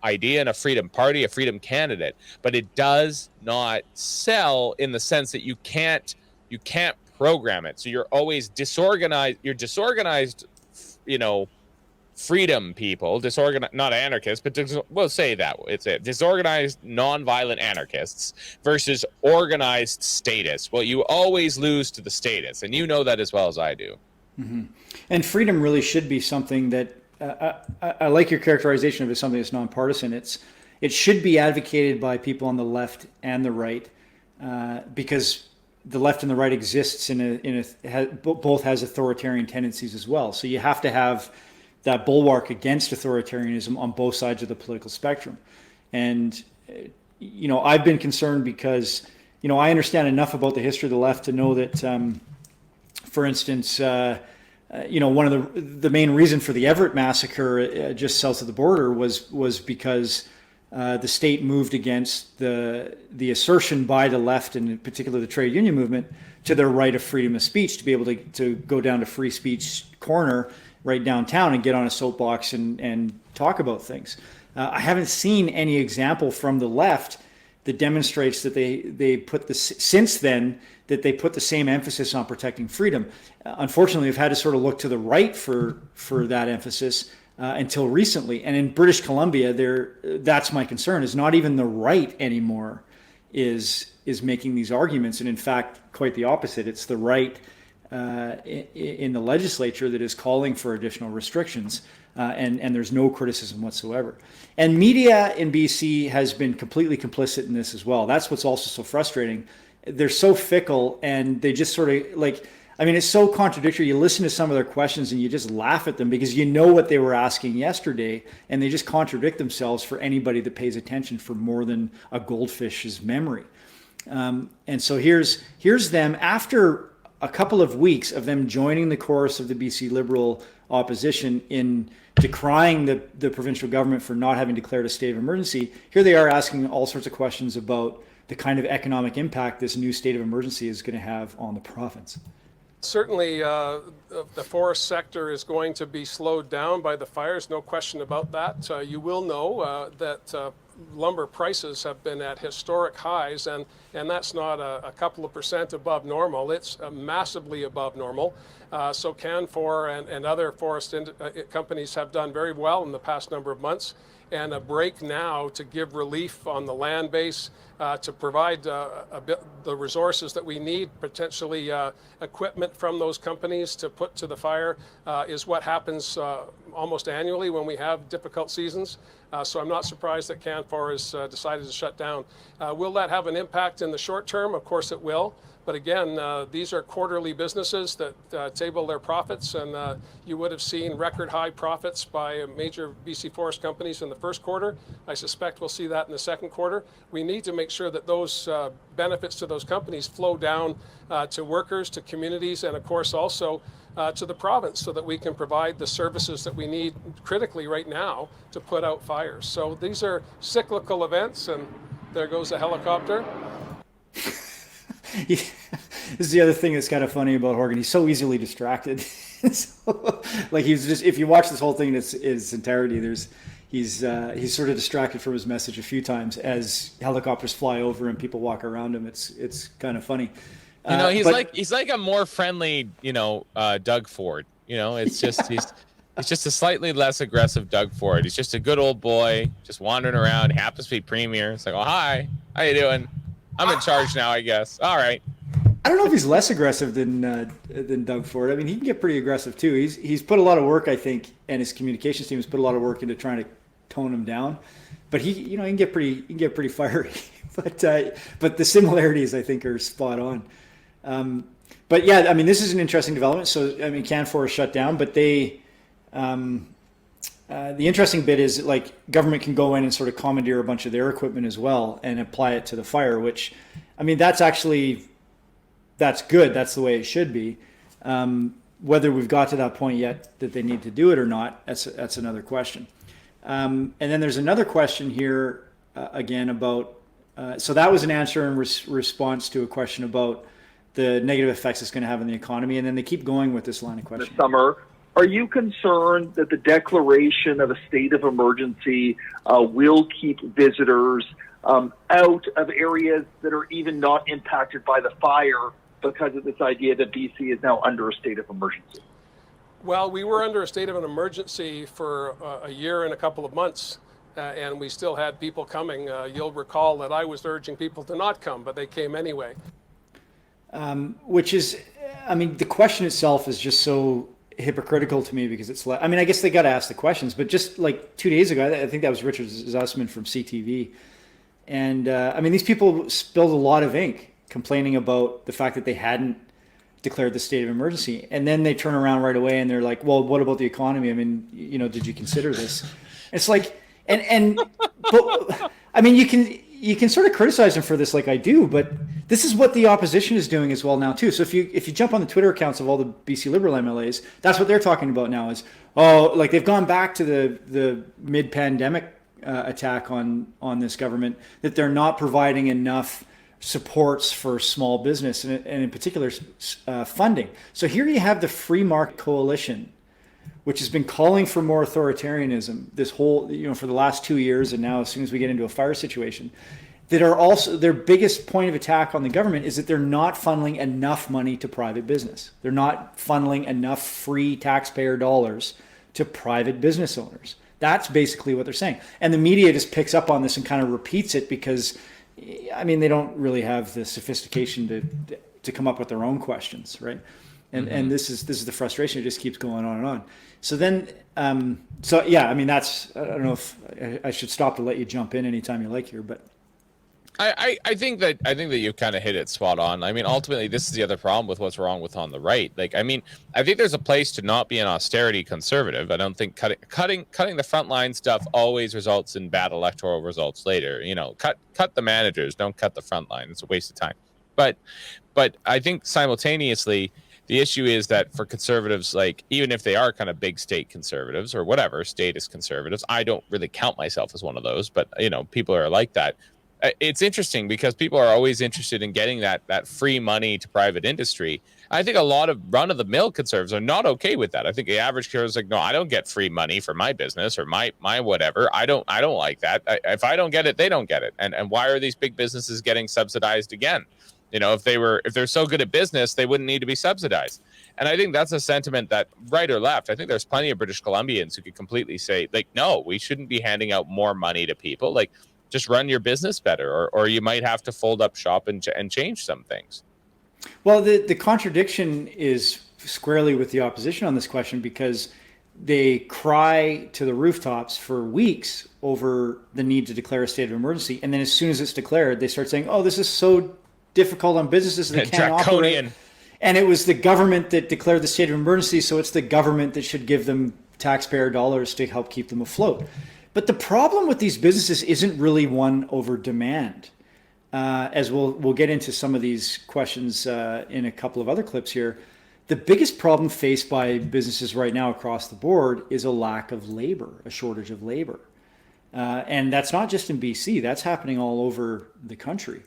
idea and a freedom party, a freedom candidate, but it does not sell in the sense that you can't program it. So you're always disorganized. You're disorganized, freedom people, disorganized, not anarchists, but we'll say that it's disorganized, nonviolent anarchists versus organized statists. Well, you always lose to the statists, and you know that as well as I do. Mm-hmm. And freedom really should be something that I like your characterization of it as something that's nonpartisan. It should be advocated by people on the left and the right, because the left and the right exists both has authoritarian tendencies as well. So you have to have that bulwark against authoritarianism on both sides of the political spectrum. And, I've been concerned because, I understand enough about the history of the left to know that, for instance, one of the main reason for the Everett massacre just south of the border was because the state moved against the assertion by the left, and in particular the trade union movement, to their right of freedom of speech, to be able to go down to Free Speech Corner right downtown and get on a soapbox and talk about things. I haven't seen any example from the left that demonstrates that they put since then that they put the same emphasis on protecting freedom. Unfortunately, we've had to sort of look to the right for that emphasis until recently. And in British Columbia, that's my concern, is not even the right anymore is making these arguments. And in fact, quite the opposite. It's the right in the legislature that is calling for additional restrictions, and there's no criticism whatsoever. And media in BC has been completely complicit in this as well. That's what's also so frustrating. They're so fickle, and they just sort of it's so contradictory. You listen to some of their questions and you just laugh at them because you know what they were asking yesterday, and they just contradict themselves for anybody that pays attention for more than a goldfish's memory. And so here's them after a couple of weeks of them joining the chorus of the BC Liberal opposition in decrying the provincial government for not having declared a state of emergency. Here they are asking all sorts of questions about the kind of economic impact this new state of emergency is going to have on the province. Certainly, the forest sector is going to be slowed down by the fires, no question about that. You will know that lumber prices have been at historic highs, and that's not a couple of percent above normal. It's massively above normal. So Canfor and other forest companies have done very well in the past number of months, and a break now to give relief on the land base, to provide the resources that we need, potentially equipment from those companies to put to the fire, is what happens almost annually when we have difficult seasons. So I'm not surprised that Canfor has decided to shut down. Will that have an impact in the short term? Of course it will. But again, these are quarterly businesses that table their profits, and you would have seen record high profits by major BC forest companies in the first quarter. I suspect we'll see that in the second quarter. We need to make sure that those benefits to those companies flow down to workers, to communities, and of course also to the province, so that we can provide the services that we need critically right now to put out fires. So these are cyclical events, and there goes a helicopter. This is the other thing that's kind of funny about Horgan. He's so easily distracted. So, like, he's just, if you watch this whole thing in its entirety, he's sort of distracted from his message a few times as helicopters fly over and people walk around him. It's kind of funny. He's like a more friendly, Doug Ford. It's just he's just a slightly less aggressive Doug Ford. He's just a good old boy, just wandering around, happens to be premier. It's like, oh, hi, how you doing? I'm in charge now, I guess. All right. I don't know if he's less aggressive than Doug Ford. I mean, he can get pretty aggressive too. He's put a lot of work, I think, and his communications team has put a lot of work into trying to tone him down. But he can get pretty fiery. But the similarities, I think, are spot on. But yeah, I mean, this is an interesting development. So I mean, Canfor is shut down, but they. The interesting bit is, like, government can go in and sort of commandeer a bunch of their equipment as well and apply it to the fire, which, I mean, that's good. That's the way it should be. Whether we've got to that point yet that they need to do it or not, that's another question. And then there's another question here again about, so that was an answer in response to a question about the negative effects it's going to have on the economy. And then they keep going with this line of questioning. This summer, are you concerned that the declaration of a state of emergency will keep visitors out of areas that are even not impacted by the fire because of this idea that BC is now under a state of emergency? Well, we were under a state of an emergency for a year and a couple of months, and we still had people coming. You'll recall that I was urging people to not come, but they came anyway. Which is, I mean, the question itself is just so hypocritical to me, because it's like, I mean, I guess they got to ask the questions, but just like 2 days ago, I think that was Richard Zussman from CTV. And I mean, these people spilled a lot of ink complaining about the fact that they hadn't declared the state of emergency. And then they turn around right away and they're like, well, what about the economy? I mean, did you consider this? It's like, but I mean, you can sort of criticize them for this, like I do, but this is what the opposition is doing as well now too. So if you jump on the Twitter accounts of all the BC Liberal MLAs, that's what they're talking about now is, like they've gone back to the mid-pandemic attack on this government, that they're not providing enough supports for small business and in particular funding. So here you have the Free Market Coalition, which has been calling for more authoritarianism this whole, for the last 2 years, and now as soon as we get into a fire situation, that are also, their biggest point of attack on the government is that they're not funneling enough money to private business. They're not funneling enough free taxpayer dollars to private business owners. That's basically what they're saying. And the media just picks up on this and kind of repeats it because, I mean, they don't really have the sophistication to come up with their own questions, right? And this is the frustration. It just keeps going on and on. So then, yeah, I mean, I don't know if I should stop to let you jump in anytime you like here, but. I think that you kind of hit it spot on. I mean, ultimately, this is the other problem with what's wrong with on the right. Like, I mean, I think there's a place to not be an austerity conservative. I don't think cutting the frontline stuff always results in bad electoral results later. Cut the managers, don't cut the frontline. It's a waste of time. But I think simultaneously, the issue is that for conservatives, like, even if they are kind of big state conservatives or whatever, statist conservatives, I don't really count myself as one of those, but people are like that. It's interesting because people are always interested in getting that free money to private industry. I think a lot of run-of-the-mill conservatives are not okay with that. I think the average conservative is like, no, I don't get free money for my business or my whatever. I don't like that. If I don't get it, they don't get it. And why are these big businesses getting subsidized again? If they're so good at business, they wouldn't need to be subsidized. And I think that's a sentiment that, right or left, I think there's plenty of British Columbians who could completely say, like, no, we shouldn't be handing out more money to people. Like, just run your business better, or you might have to fold up shop and change some things. Well, the contradiction is squarely with the opposition on this question, because they cry to the rooftops for weeks over the need to declare a state of emergency. And then as soon as it's declared, they start saying, oh, this is so difficult on businesses. They can't Draconian. operate. And it was the government that declared the state of emergency, so it's the government that should give them taxpayer dollars to help keep them afloat. But the problem with these businesses isn't really one over demand. As we'll get into some of these questions in a couple of other clips here. The biggest problem faced by businesses right now across the board is a lack of labor, a shortage of labor. And that's not just in BC, that's happening all over the country.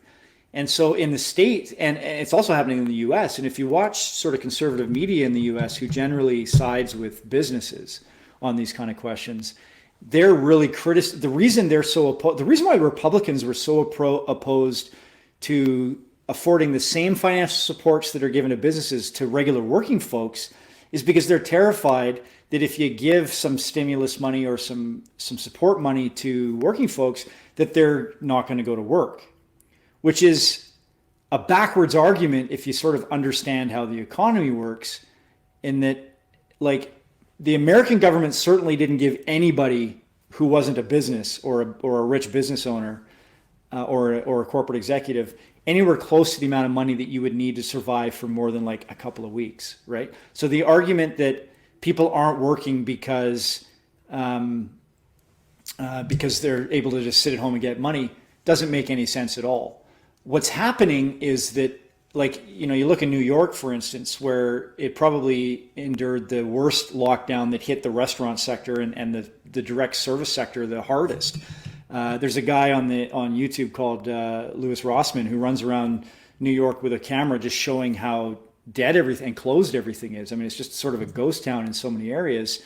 And so in the state, and it's also happening in the US, and if you watch sort of conservative media in the US who generally sides with businesses on these kind of questions, they're really the reason they're so opposed, the reason why Republicans were so opposed to affording the same financial supports that are given to businesses to regular working folks is because they're terrified that if you give some stimulus money or some support money to working folks, that they're not going to go to work, which is a backwards argument if you sort of understand how the economy works, in that, like, the American government certainly didn't give anybody who wasn't a business or a rich business owner or a corporate executive anywhere close to the amount of money that you would need to survive for more than like a couple of weeks, right? So the argument that people aren't working because they're able to just sit at home and get money doesn't make any sense at all. What's happening is that, like, you know, you look in New York, for instance, where it probably endured the worst lockdown that hit the restaurant sector and the direct service sector the hardest. There's a guy on YouTube called Louis Rossman who runs around New York with a camera just showing how dead everything and closed everything is. I mean, it's just sort of a ghost town in so many areas.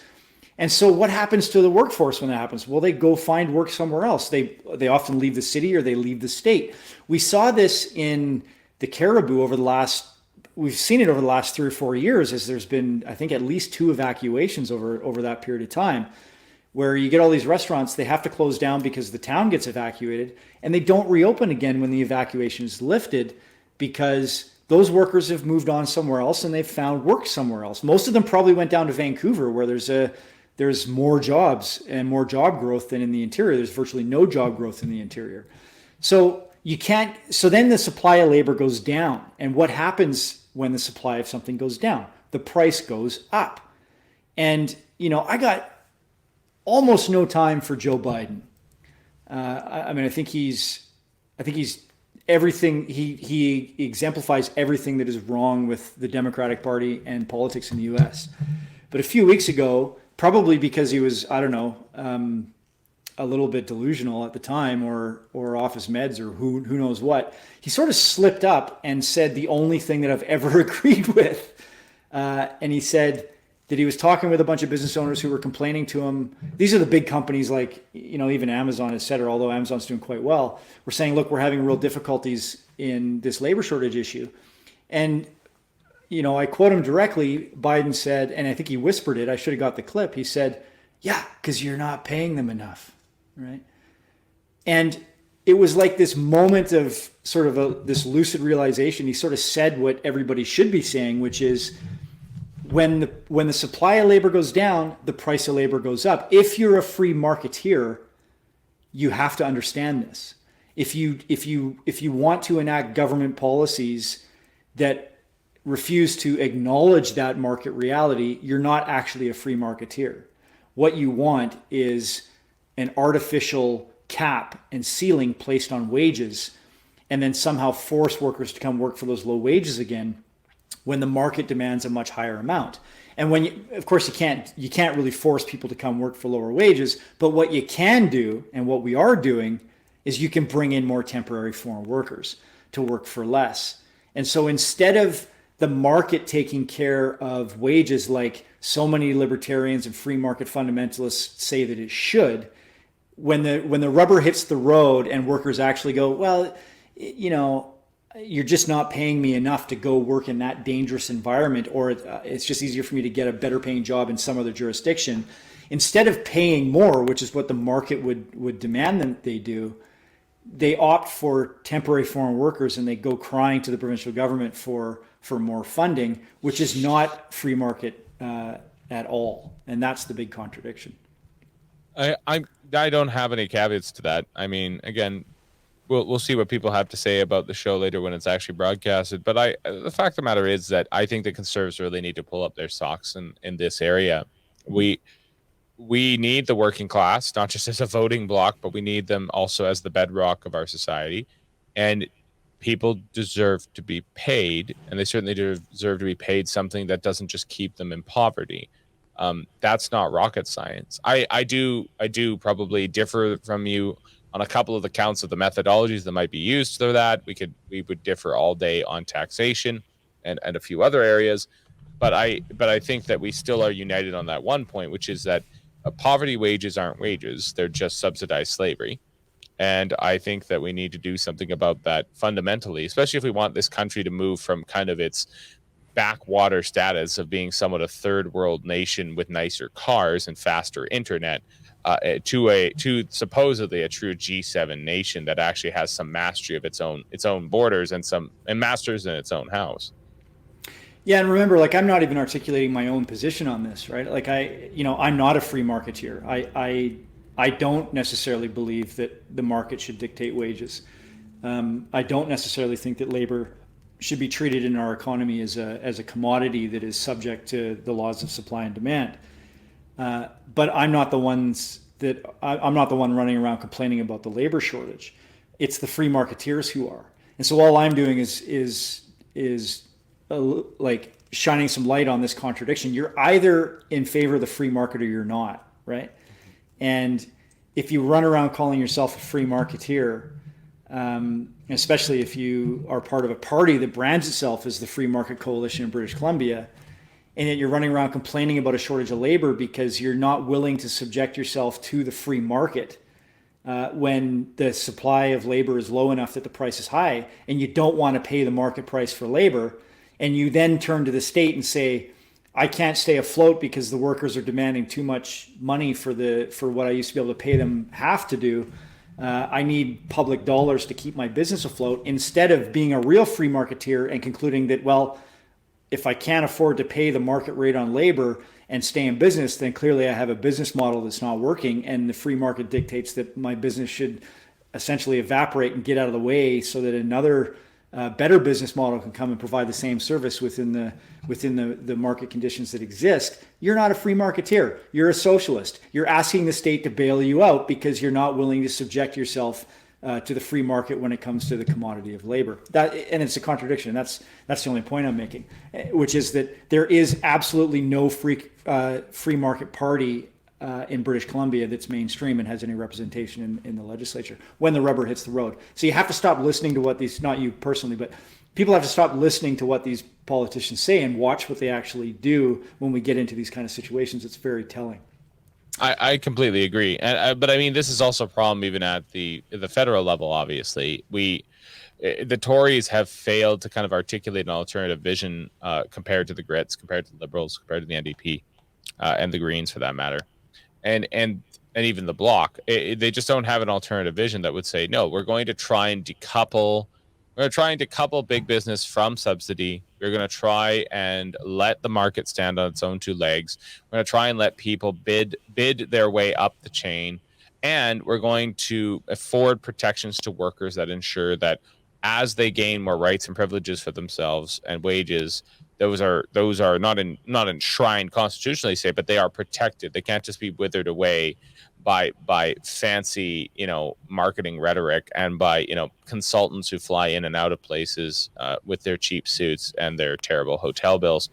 And so what happens to the workforce when that happens? Well, they go find work somewhere else. They often leave the city or they leave the state. We saw this in the Caribou we've seen it over the last 3 or 4 years, as there's been, I think, at least 2 evacuations over that period of time, where you get all these restaurants, they have to close down because the town gets evacuated, and they don't reopen again when the evacuation is lifted because those workers have moved on somewhere else and they've found work somewhere else. Most of them probably went down to Vancouver, where there's more jobs and more job growth than in the interior. There's virtually no job growth in the interior. So then the supply of labor goes down. And what happens when the supply of something goes down? The price goes up. And, you know, I got almost no time for Joe Biden. I think he's everything. He exemplifies everything that is wrong with the Democratic Party and politics in the U.S. But a few weeks ago, probably because he was, I don't know, a little bit delusional at the time, or off his meds, or who knows what, he sort of slipped up and said the only thing that I've ever agreed with. And he said that he was talking with a bunch of business owners who were complaining to him. These are the big companies, like, you know, even Amazon, et cetera, although Amazon's doing quite well. We're saying, look, we're having real difficulties in this labor shortage issue. And, you know, I quote him directly. Biden said, and I think he whispered it, I should have got the clip. He said, yeah, because you're not paying them enough, right? And it was like this moment of sort of this lucid realization. He sort of said what everybody should be saying, which is, when the supply of labor goes down, the price of labor goes up. If you're a free marketeer, you have to understand this. If you want to enact government policies that refuse to acknowledge that market reality, you're not actually a free marketeer. What you want is an artificial cap and ceiling placed on wages, and then somehow force workers to come work for those low wages again when the market demands a much higher amount. And of course, you can't really force people to come work for lower wages, but what you can do, and what we are doing, is you can bring in more temporary foreign workers to work for less. And so instead of the market taking care of wages like so many libertarians and free market fundamentalists say that it should, when the rubber hits the road and workers actually go, well, you know, you're just not paying me enough to go work in that dangerous environment, or it's just easier for me to get a better paying job in some other jurisdiction. Instead of paying more, which is what the market would demand that they do, they opt for temporary foreign workers, and they go crying to the provincial government for more funding, which is not free market at all. And that's the big contradiction. I don't have any caveats to that. I mean, again, we'll see what people have to say about the show later when it's actually broadcasted. But the fact of the matter is that I think the Conservatives really need to pull up their socks in this area. We need the working class, not just as a voting bloc, but we need them also as the bedrock of our society. And people deserve to be paid, and they certainly deserve to be paid something that doesn't just keep them in poverty. That's not rocket science. I do probably differ from you on a couple of the counts of the methodologies that might be used for that. We would differ all day on taxation and a few other areas, but I think that we still are united on that one point, which is that poverty wages aren't wages; they're just subsidized slavery. And I think that we need to do something about that fundamentally, especially if we want this country to move from kind of its backwater status of being somewhat a third world nation with nicer cars and faster internet to supposedly a true G7 nation that actually has some mastery of its own borders and masters in its own house. Yeah, and remember, like, I'm not even articulating my own position on this, right? Like, I'm not a free marketeer. I don't necessarily believe that the market should dictate wages. I don't necessarily think that labor should be treated in our economy as a commodity that is subject to the laws of supply and demand. But I'm not the one running around complaining about the labor shortage. It's the free marketeers who are. And so all I'm doing is like shining some light on this contradiction. You're either in favor of the free market or you're not, right? And if you run around calling yourself a free marketeer, especially if you are part of a party that brands itself as the Free Market Coalition in British Columbia, and yet you're running around complaining about a shortage of labor because you're not willing to subject yourself to the free market when the supply of labor is low enough that the price is high, and you don't want to pay the market price for labor, and you then turn to the state and say, I can't stay afloat because the workers are demanding too much money for what I used to be able to pay them half to do. I need public dollars to keep my business afloat, instead of being a real free marketeer and concluding that, well, if I can't afford to pay the market rate on labor and stay in business, then clearly I have a business model that's not working, and the free market dictates that my business should essentially evaporate and get out of the way so that another better business model can come and provide the same service within the market conditions that exist. You're not a free marketeer. You're a socialist. You're asking the state to bail you out because you're not willing to subject yourself to the free market when it comes to the commodity of labor. And it's a contradiction. That's the only point I'm making, which is that there is absolutely no free market party in British Columbia that's mainstream and has any representation in the legislature when the rubber hits the road. So you have to stop listening to what these, not you personally, but people have to stop listening to what these politicians say and watch what they actually do when we get into these kind of situations. It's very telling. I completely agree. But I mean, this is also a problem even at the federal level, obviously. The Tories have failed to kind of articulate an alternative vision compared to the Grits, compared to the Liberals, compared to the NDP, and the Greens for that matter. And even the Bloc, they just don't have an alternative vision that would say, no, we're going to try and decouple. We're going to try and decouple big business from subsidy. We're going to try and let the market stand on its own two legs. We're going to try and let people bid their way up the chain. And we're going to afford protections to workers that ensure that as they gain more rights and privileges for themselves and wages, those are not enshrined constitutionally, say, but they are protected. They can't just be withered away by fancy, marketing rhetoric and by, consultants who fly in and out of places with their cheap suits and their terrible hotel bills.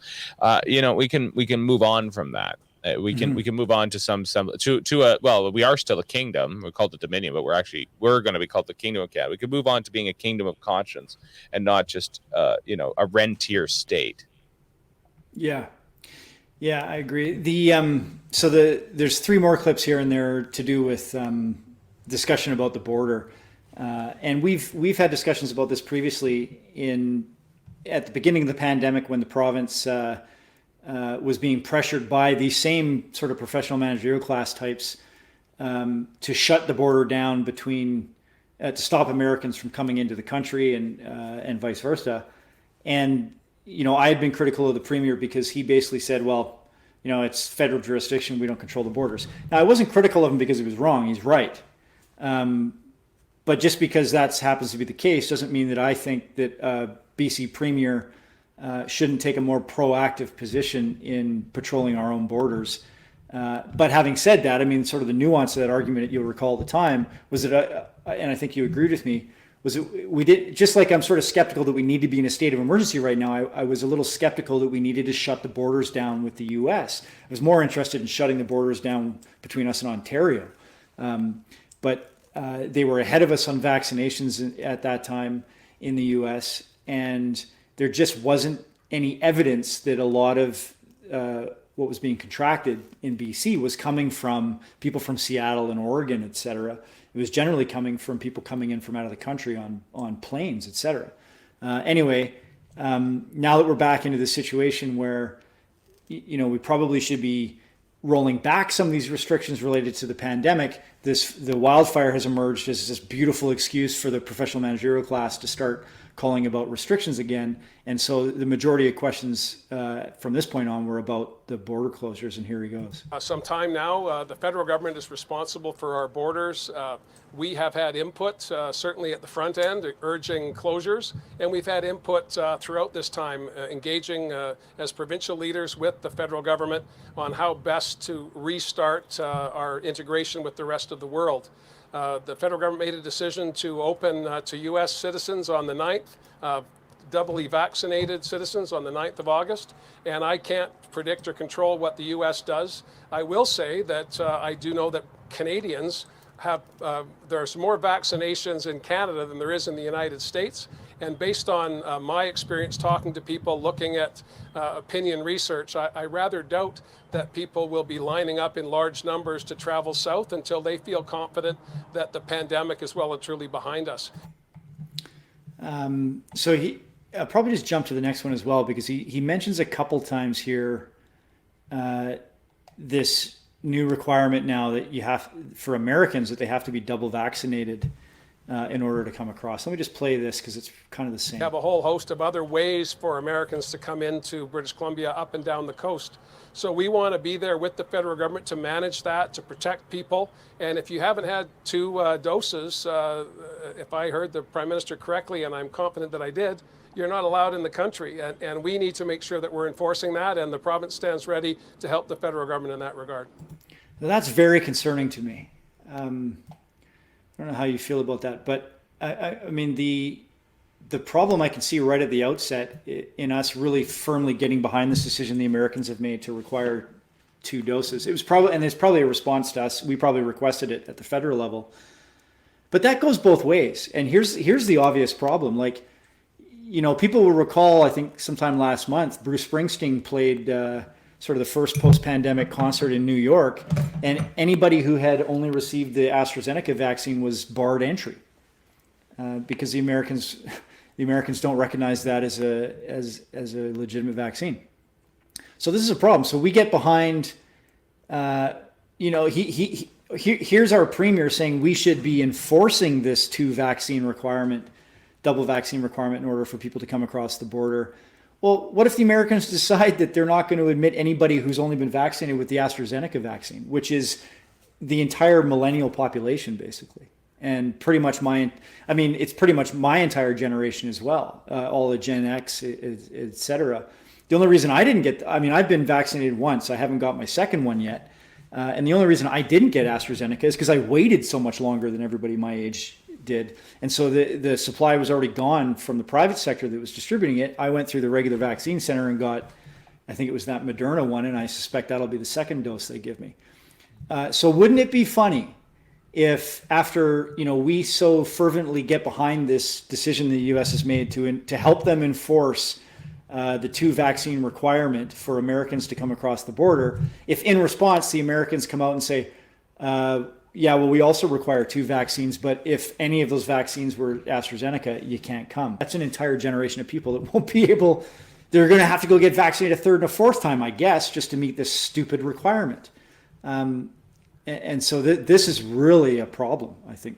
We can move on from that. We can move on to we are still a kingdom. We're called the Dominion, but we're going to be called the Kingdom of Canada. We can move on to being a kingdom of conscience and not just a rentier state. Yeah, I agree. There's three more clips here and there to do with discussion about the border, and we've had discussions about this previously at the beginning of the pandemic when the province was being pressured by these same sort of professional managerial class types to shut the border down to stop Americans from coming into the country and vice versa. And I had been critical of the premier because he basically said, well, it's federal jurisdiction. We don't control the borders. Now, I wasn't critical of him because he was wrong. He's right. But just because that happens to be the case doesn't mean that I think that BC Premier shouldn't take a more proactive position in patrolling our own borders. But having said that, I mean, sort of the nuance of that argument that you'll recall at the time was that, and I think you agreed with me, was that we did, just like I'm sort of skeptical that we need to be in a state of emergency right now, I was a little skeptical that we needed to shut the borders down with the US. I was more interested in shutting the borders down between us and Ontario. But they were ahead of us on vaccinations at that time in the US, and there just wasn't any evidence that a lot of what was being contracted in BC was coming from people from Seattle and Oregon, et cetera. It was generally coming from people coming in from out of the country on planes, et cetera. Anyway, now that we're back into the situation where, we probably should be rolling back some of these restrictions related to the pandemic, the wildfire has emerged as this beautiful excuse for the professional managerial class to start calling about restrictions again. And so the majority of questions from this point on were about the border closures, and here he goes. Some time now, the federal government is responsible for our borders. We have had input, certainly at the front end, urging closures, and we've had input throughout this time, engaging as provincial leaders with the federal government on how best to restart our integration with the rest of the world. The federal government made a decision to open to U.S. citizens on the 9th, doubly vaccinated citizens on the 9th of August, and I can't predict or control what the U.S. does. I will say that I do know that Canadians have, there's more vaccinations in Canada than there is in the United States, and based on my experience talking to people, looking at opinion research, I rather doubt that people will be lining up in large numbers to travel south until they feel confident that the pandemic is well and truly behind us. So I'll probably just jump to the next one as well, because he mentions a couple times here this new requirement now that you have for Americans that they have to be double vaccinated in order to come across. Let me just play this because it's kind of the same. We have a whole host of other ways for Americans to come into British Columbia up and down the coast. So we want to be there with the federal government to manage that, to protect people. And if you haven't had 2 doses, if I heard the Prime Minister correctly, and I'm confident that I did, you're not allowed in the country. And we need to make sure that we're enforcing that, and the province stands ready to help the federal government in that regard. Now, that's very concerning to me. I don't know how you feel about that, but I mean, the problem I can see right at the outset in us really firmly getting behind this decision the Americans have made to require 2 doses. It was probably, and there's probably a response to us. We probably requested it at the federal level, but that goes both ways. And here's the obvious problem. Like, people will recall, I think sometime last month, Bruce Springsteen played sort of the first post-pandemic concert in New York, and anybody who had only received the AstraZeneca vaccine was barred entry because the Americans don't recognize that as a legitimate vaccine. So this is a problem. So we get behind. Here's our premier saying we should be enforcing this double vaccine requirement in order for people to come across the border. Well, what if the Americans decide that they're not going to admit anybody who's only been vaccinated with the AstraZeneca vaccine, which is the entire millennial population, basically? And pretty much it's pretty much my entire generation as well, all the Gen X, et cetera. The only reason I didn't get, I've been vaccinated once. I haven't got my second one yet. And the only reason I didn't get AstraZeneca is because I waited so much longer than everybody my age did. And so the supply was already gone from the private sector that was distributing it. I went through the regular vaccine center and got, I think it was that Moderna one, and I suspect that'll be the second dose they give me. So wouldn't it be funny if after, we so fervently get behind this decision the U.S. has made to help them enforce the 2 vaccine requirement for Americans to come across the border, if in response the Americans come out and say, yeah, well, we also require 2 vaccines, but if any of those vaccines were AstraZeneca, you can't come. That's an entire generation of people that won't be able, they're going to have to go get vaccinated a 3rd and a 4th time, I guess, just to meet this stupid requirement. And so this is really a problem, I think.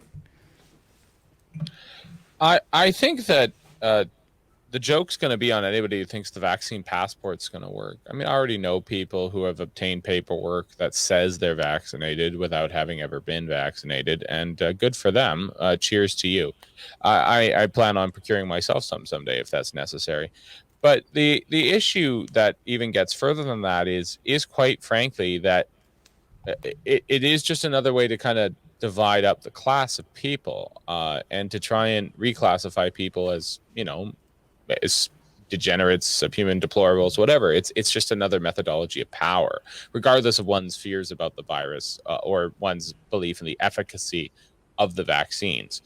I think that the joke's going to be on anybody who thinks the vaccine passport's going to work. I mean, I already know people who have obtained paperwork that says they're vaccinated without having ever been vaccinated, and good for them. Cheers to you. I plan on procuring myself some someday if that's necessary. But the issue that even gets further than that is quite frankly that it is just another way to kind of divide up the class of people, and to try and reclassify people as, as degenerates, subhuman deplorables, whatever. It's just another methodology of power, regardless of one's fears about the virus, or one's belief in the efficacy of the vaccines.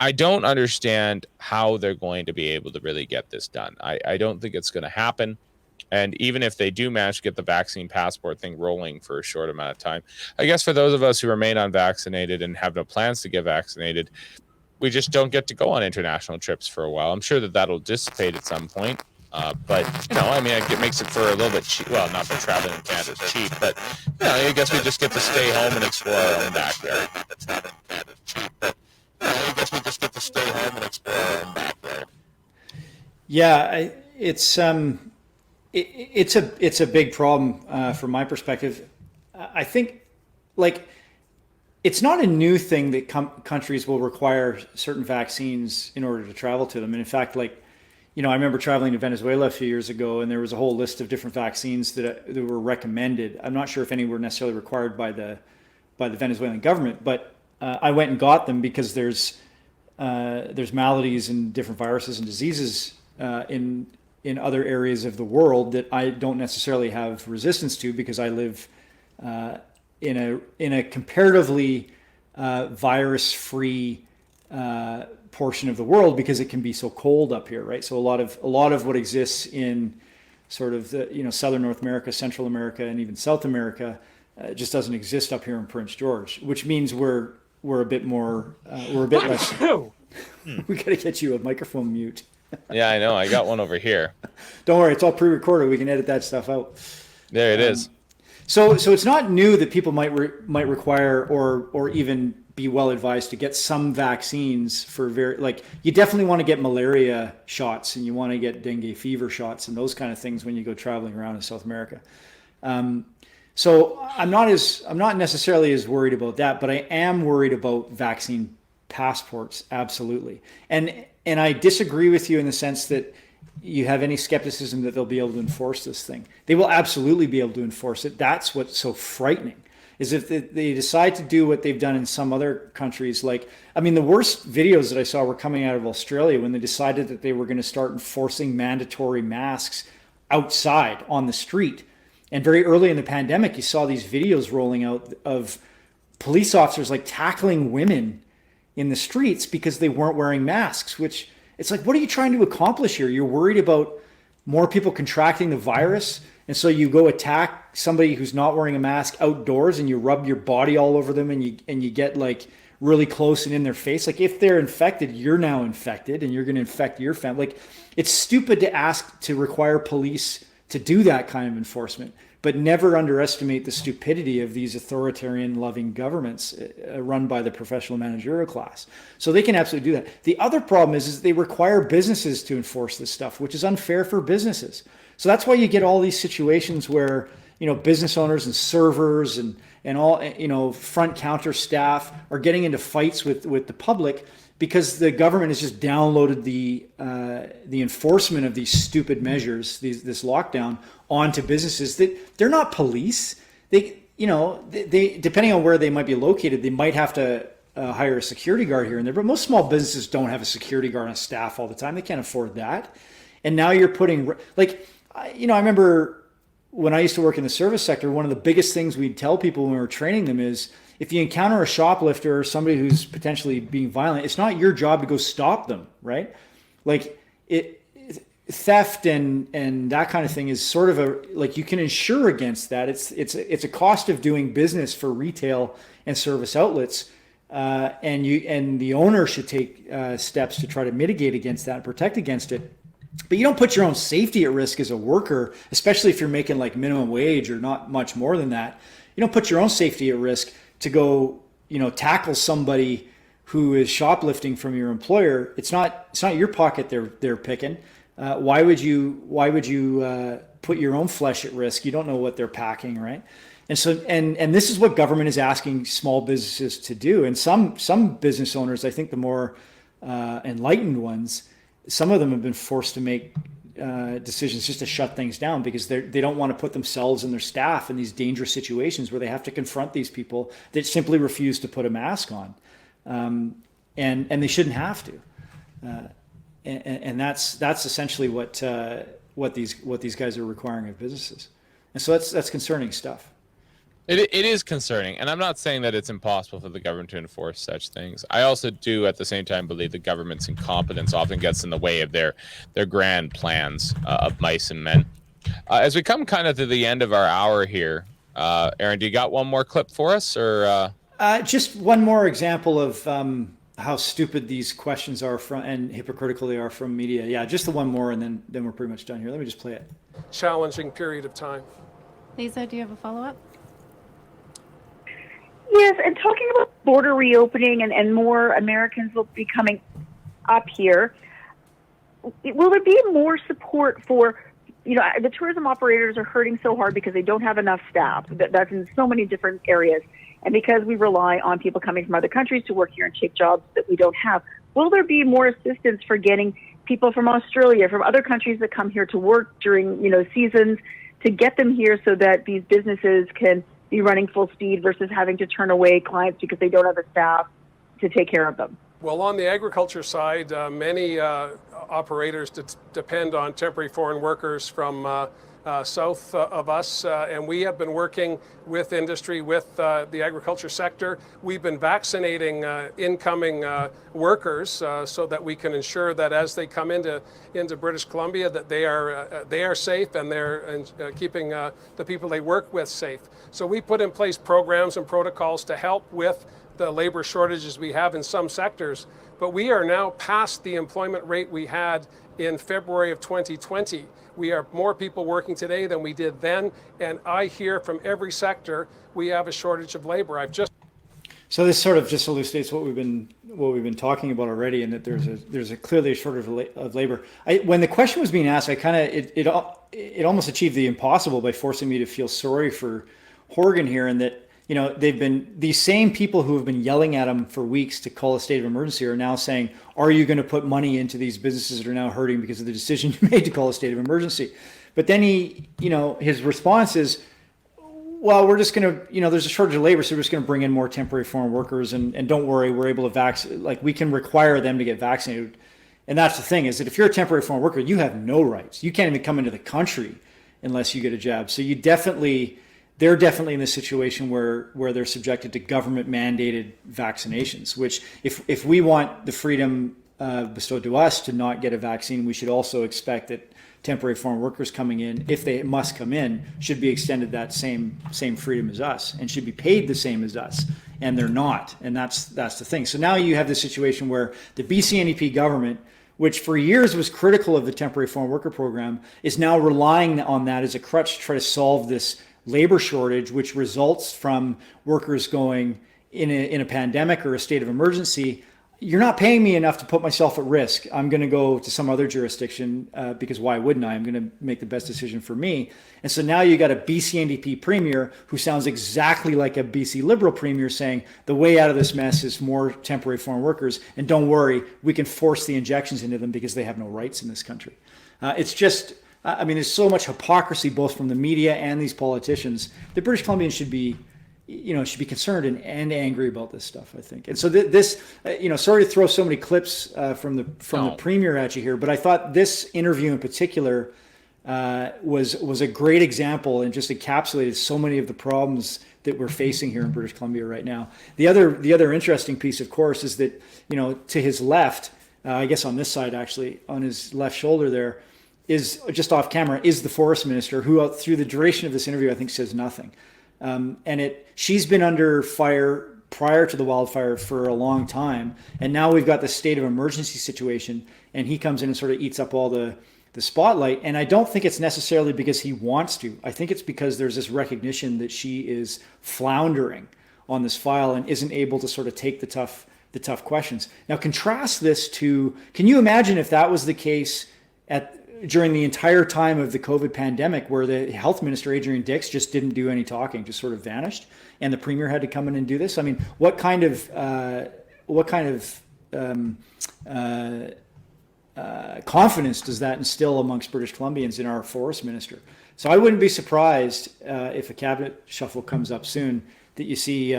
I don't understand how they're going to be able to really get this done. I don't think it's going to happen. And even if they do manage to get the vaccine passport thing rolling for a short amount of time, I guess for those of us who remain unvaccinated and have no plans to get vaccinated, we just don't get to go on international trips for a while. I'm sure that that'll dissipate at some point. But, I mean, it makes it for a little bit cheap. Well, not that traveling in Canada is cheap, but, I guess we just get to stay home and explore our own backyard. Yeah, it's a big problem from my perspective. I think, it's not a new thing that countries will require certain vaccines in order to travel to them. And in fact, I remember traveling to Venezuela a few years ago, and there was a whole list of different vaccines that were recommended. I'm not sure if any were necessarily required by the Venezuelan government, but I went and got them because there's maladies and different viruses and diseases in other areas of the world that I don't necessarily have resistance to, because I live in a comparatively virus-free portion of the world, because it can be so cold up here, right? So a lot of what exists in sort of the Southern North America, Central America, and even South America just doesn't exist up here in Prince George, which means we're a bit more we're a bit less. We got to get you a microphone mute. Yeah, I know. I got one over here. Don't worry, it's all pre-recorded. We can edit that stuff out. There it is. So it's not new that people might require or even be well advised to get some vaccines for you definitely want to get malaria shots, and you want to get dengue fever shots and those kind of things when you go traveling around in South America. So I'm not necessarily as worried about that, but I am worried about vaccine passports, absolutely. And I disagree with you in the sense that you have any skepticism that they'll be able to enforce this thing. They will absolutely be able to enforce it. That's what's so frightening, is if they decide to do what they've done in some other countries. The worst videos that I saw were coming out of Australia when they decided that they were going to start enforcing mandatory masks outside on the street. And very early in the pandemic, you saw these videos rolling out of police officers tackling women in the streets because they weren't wearing masks, which it's what are you trying to accomplish here? You're worried about more people contracting the virus, and so you go attack somebody who's not wearing a mask outdoors, and you rub your body all over them, and you get really close and in their face. If they're infected, you're now infected, and you're going to infect your family. It's stupid to ask to require police to do that kind of enforcement, but never underestimate the stupidity of these authoritarian loving governments run by the professional managerial class. So they can absolutely do that. The other problem is they require businesses to enforce this stuff, which is unfair for businesses. So that's why you get all these situations where, business owners and servers and all, front counter staff are getting into fights with the public, because the government has just downloaded the enforcement of these stupid measures, this lockdown, onto businesses that they're not police. They depending on where they might be located, they might have to hire a security guard here and there. But most small businesses don't have a security guard on staff all the time. They can't afford that. And now you're putting I remember when I used to work in the service sector, one of the biggest things we'd tell people when we were training them is, if you encounter a shoplifter or somebody who's potentially being violent, it's not your job to go stop them, right? Theft and that kind of thing is sort of you can insure against that. It's a cost of doing business for retail and service outlets, and the owner should take steps to try to mitigate against that and protect against it. But you don't put your own safety at risk as a worker, especially if you're making minimum wage or not much more than that. You don't put your own safety at risk to go, tackle somebody who is shoplifting from your employer, it's not your pocket they're picking. Why would you put your own flesh at risk? You don't know what they're packing, right? And so and this is what government is asking small businesses to do. And some business owners, I think the more enlightened ones, some of them have been forced to make decisions just to shut things down because they don't want to put themselves and their staff in these dangerous situations where they have to confront these people that simply refuse to put a mask on, and they shouldn't have to. And that's essentially what these guys are requiring of businesses, and so that's concerning stuff. It is concerning, and I'm not saying that it's impossible for the government to enforce such things. I also do, at the same time, believe the government's incompetence often gets in the way of their grand plans of mice and men. As we come kind of to the end of our hour here, Aaron, do you got one more clip for us, or just one more example of how stupid these questions are and hypocritical they are from media? Yeah, just the one more, and then we're pretty much done here. Let me just play it. Challenging period of time. Lisa, do you have a follow-up? Yes, and talking about border reopening and more Americans will be coming up here, will there be more support for, the tourism operators are hurting so hard because they don't have enough staff. That's in so many different areas. And because we rely on people coming from other countries to work here and take jobs that we don't have, will there be more assistance for getting people from Australia, from other countries that come here to work during, seasons, to get them here so that these businesses can be running full speed versus having to turn away clients because they don't have the staff to take care of them? Well, on the agriculture side, many operators depend on temporary foreign workers from south of us, and we have been working with industry, with the agriculture sector. We've been vaccinating incoming workers so that we can ensure that as they come into British Columbia, that they are safe and they're keeping the people they work with safe. So we put in place programs and protocols to help with the labor shortages we have in some sectors, but we are now past the employment rate we had in February of 2020. We have more people working today than we did then, and I hear from every sector we have a shortage of labor. So this sort of just elucidates what we've been talking about already, and that there's a clearly a shortage of labor. When the question was being asked, I kind of it almost achieved the impossible by forcing me to feel sorry for Horgan here, and that they've been these same people who have been yelling at him for weeks to call a state of emergency are now saying, are you going to put money into these businesses that are now hurting because of the decision you made to call a state of emergency? But then his response is, well, we're just going to, there's a shortage of labor, so we're just going to bring in more temporary foreign workers, and don't worry, we're able to vaccinate, we can require them to get vaccinated. And that's the thing, is that if you're a temporary foreign worker, you have no rights. You can't even come into the country unless you get a jab. So they're definitely in a situation where they're subjected to government mandated vaccinations, which if we want the freedom bestowed to us to not get a vaccine, we should also expect that temporary foreign workers coming in, if they must come in, should be extended that same freedom as us and should be paid the same as us. And they're not. And that's the thing. So now you have this situation where the BC NDP government, which for years was critical of the temporary foreign worker program, is now relying on that as a crutch to try to solve this labor shortage, which results from workers going in a pandemic or a state of emergency. You're not paying me enough to put myself at risk. I'm going to go to some other jurisdiction because why wouldn't I? I'm going to make the best decision for me. And so now you got a BC NDP premier who sounds exactly like a BC Liberal premier saying the way out of this mess is more temporary foreign workers. And don't worry, we can force the injections into them because they have no rights in this country. It's just, there's so much hypocrisy both from the media and these politicians. The British Columbians should be concerned and angry about this stuff, I think. And so this, sorry to throw so many clips from the premier at you here, but I thought this interview in particular was a great example and just encapsulated so many of the problems that we're facing here in British Columbia right now. The other interesting piece, of course, is that to his left, I guess on this side actually, on his left shoulder there, is just off camera, is the forest minister, who through the duration of this interview I think says nothing. She's been under fire prior to the wildfire for a long time, and now we've got the state of emergency situation, and he comes in and sort of eats up all the spotlight. And I don't think it's necessarily because he wants to. I think it's because there's this recognition that she is floundering on this file and isn't able to sort of take the tough questions. Now contrast this to, can you imagine if that was the case during the entire time of the COVID pandemic, where the health minister, Adrian Dix, just didn't do any talking, just sort of vanished, and the premier had to come in and do this? I mean, what kind of confidence does that instill amongst British Columbians in our forest minister? So I wouldn't be surprised if a cabinet shuffle comes up soon that you see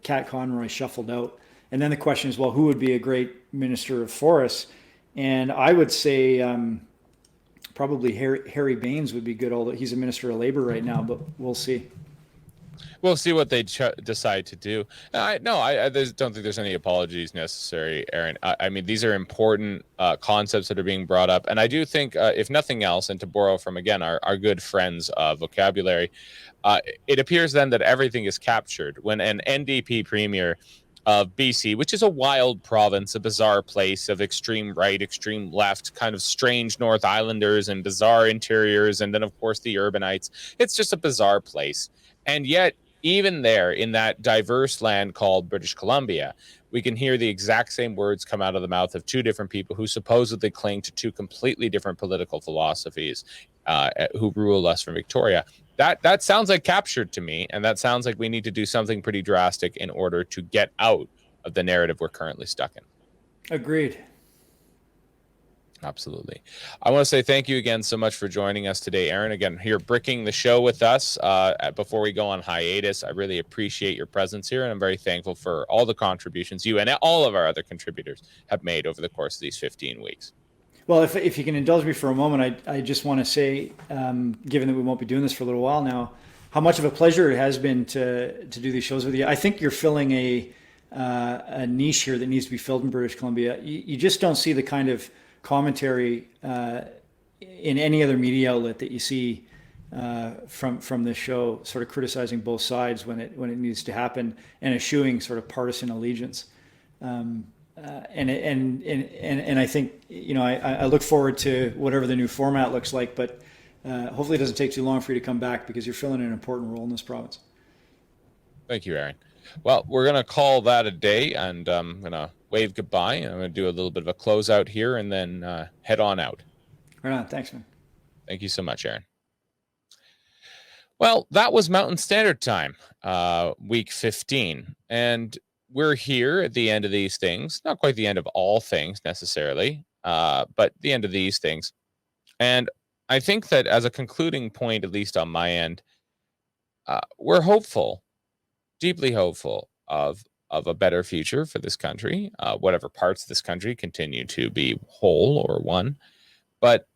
Kat Conroy shuffled out. And then the question is, well, who would be a great minister of forests? And I would say probably Harry Baines would be good, although he's a minister of labor right now, but we'll see. We'll see what they decide to do. I don't think there's any apologies necessary, Aaron. I mean, these are important concepts that are being brought up. And I do think, if nothing else, and to borrow from, again, our good friends' vocabulary, it appears then that everything is captured when an NDP premier of BC, which is a wild province, a bizarre place of extreme right, extreme left, kind of strange North Islanders and bizarre interiors, and then, of course, the urbanites. It's just a bizarre place. And yet, even there, in that diverse land called British Columbia, we can hear the exact same words come out of the mouth of two different people who supposedly cling to two completely different political philosophies who rule us from Victoria. That sounds like captured to me, and that sounds like we need to do something pretty drastic in order to get out of the narrative we're currently stuck in. Agreed. Absolutely. I want to say thank you again so much for joining us today, Aaron. Again, here bricking the show with us before we go on hiatus. I really appreciate your presence here, and I'm very thankful for all the contributions you and all of our other contributors have made over the course of these 15 weeks. Well, if you can indulge me for a moment, I just want to say, given that we won't be doing this for a little while now, how much of a pleasure it has been to do these shows with you. I think you're filling a niche here that needs to be filled in British Columbia. You just don't see the kind of commentary in any other media outlet that you see from this show, sort of criticizing both sides when it needs to happen and eschewing sort of partisan allegiance. And I think, you know, I look forward to whatever the new format looks like, but hopefully it doesn't take too long for you to come back, because you're filling an important role in this province. Thank you, Aaron. Well, we're going to call that a day, and I'm going to wave goodbye. I'm going to do a little bit of a closeout here and then head on out. Right on. Thanks, man. Thank you so much, Aaron. Well, that was Mountain Standard Time, week 15. And we're here at the end of these things. Not quite the end of all things necessarily, but the end of these things. And I think that as a concluding point, at least on my end, we're hopeful, deeply hopeful of a better future for this country, whatever parts of this country continue to be whole or one. But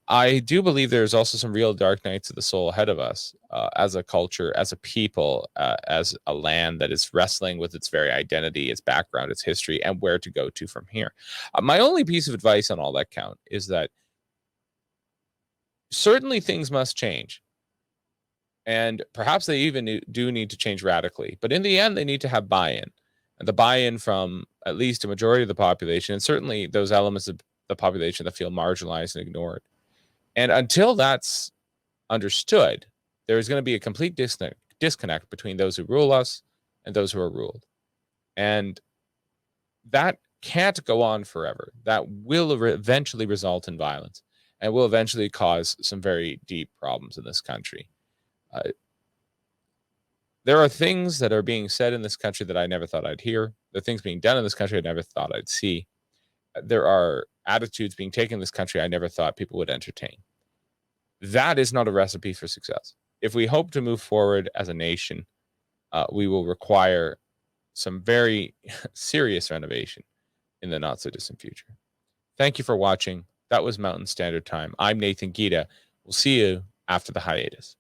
I do believe there's also some real dark nights of the soul ahead of us as a culture, as a people, as a land that is wrestling with its very identity, its background, its history, and where to go to from here. My only piece of advice on all that count is that certainly things must change. And perhaps they even do need to change radically. But in the end, they need to have buy-in. And the buy-in from at least a majority of the population, and certainly those elements of the population that feel marginalized and ignored. And until that's understood, there's going to be a complete disconnect between those who rule us and those who are ruled. And that can't go on forever. That will eventually result in violence and will eventually cause some very deep problems in this country. There are things that are being said in this country that I never thought I'd hear. There are things being done in this country I never thought I'd see. There are attitudes being taken in this country I never thought people would entertain. That is not a recipe for success. If we hope to move forward as a nation, we will require some very serious renovation in the not so distant future. Thank you for watching. That was Mountain Standard Time. I'm Nathan Giede. We'll see you after the hiatus.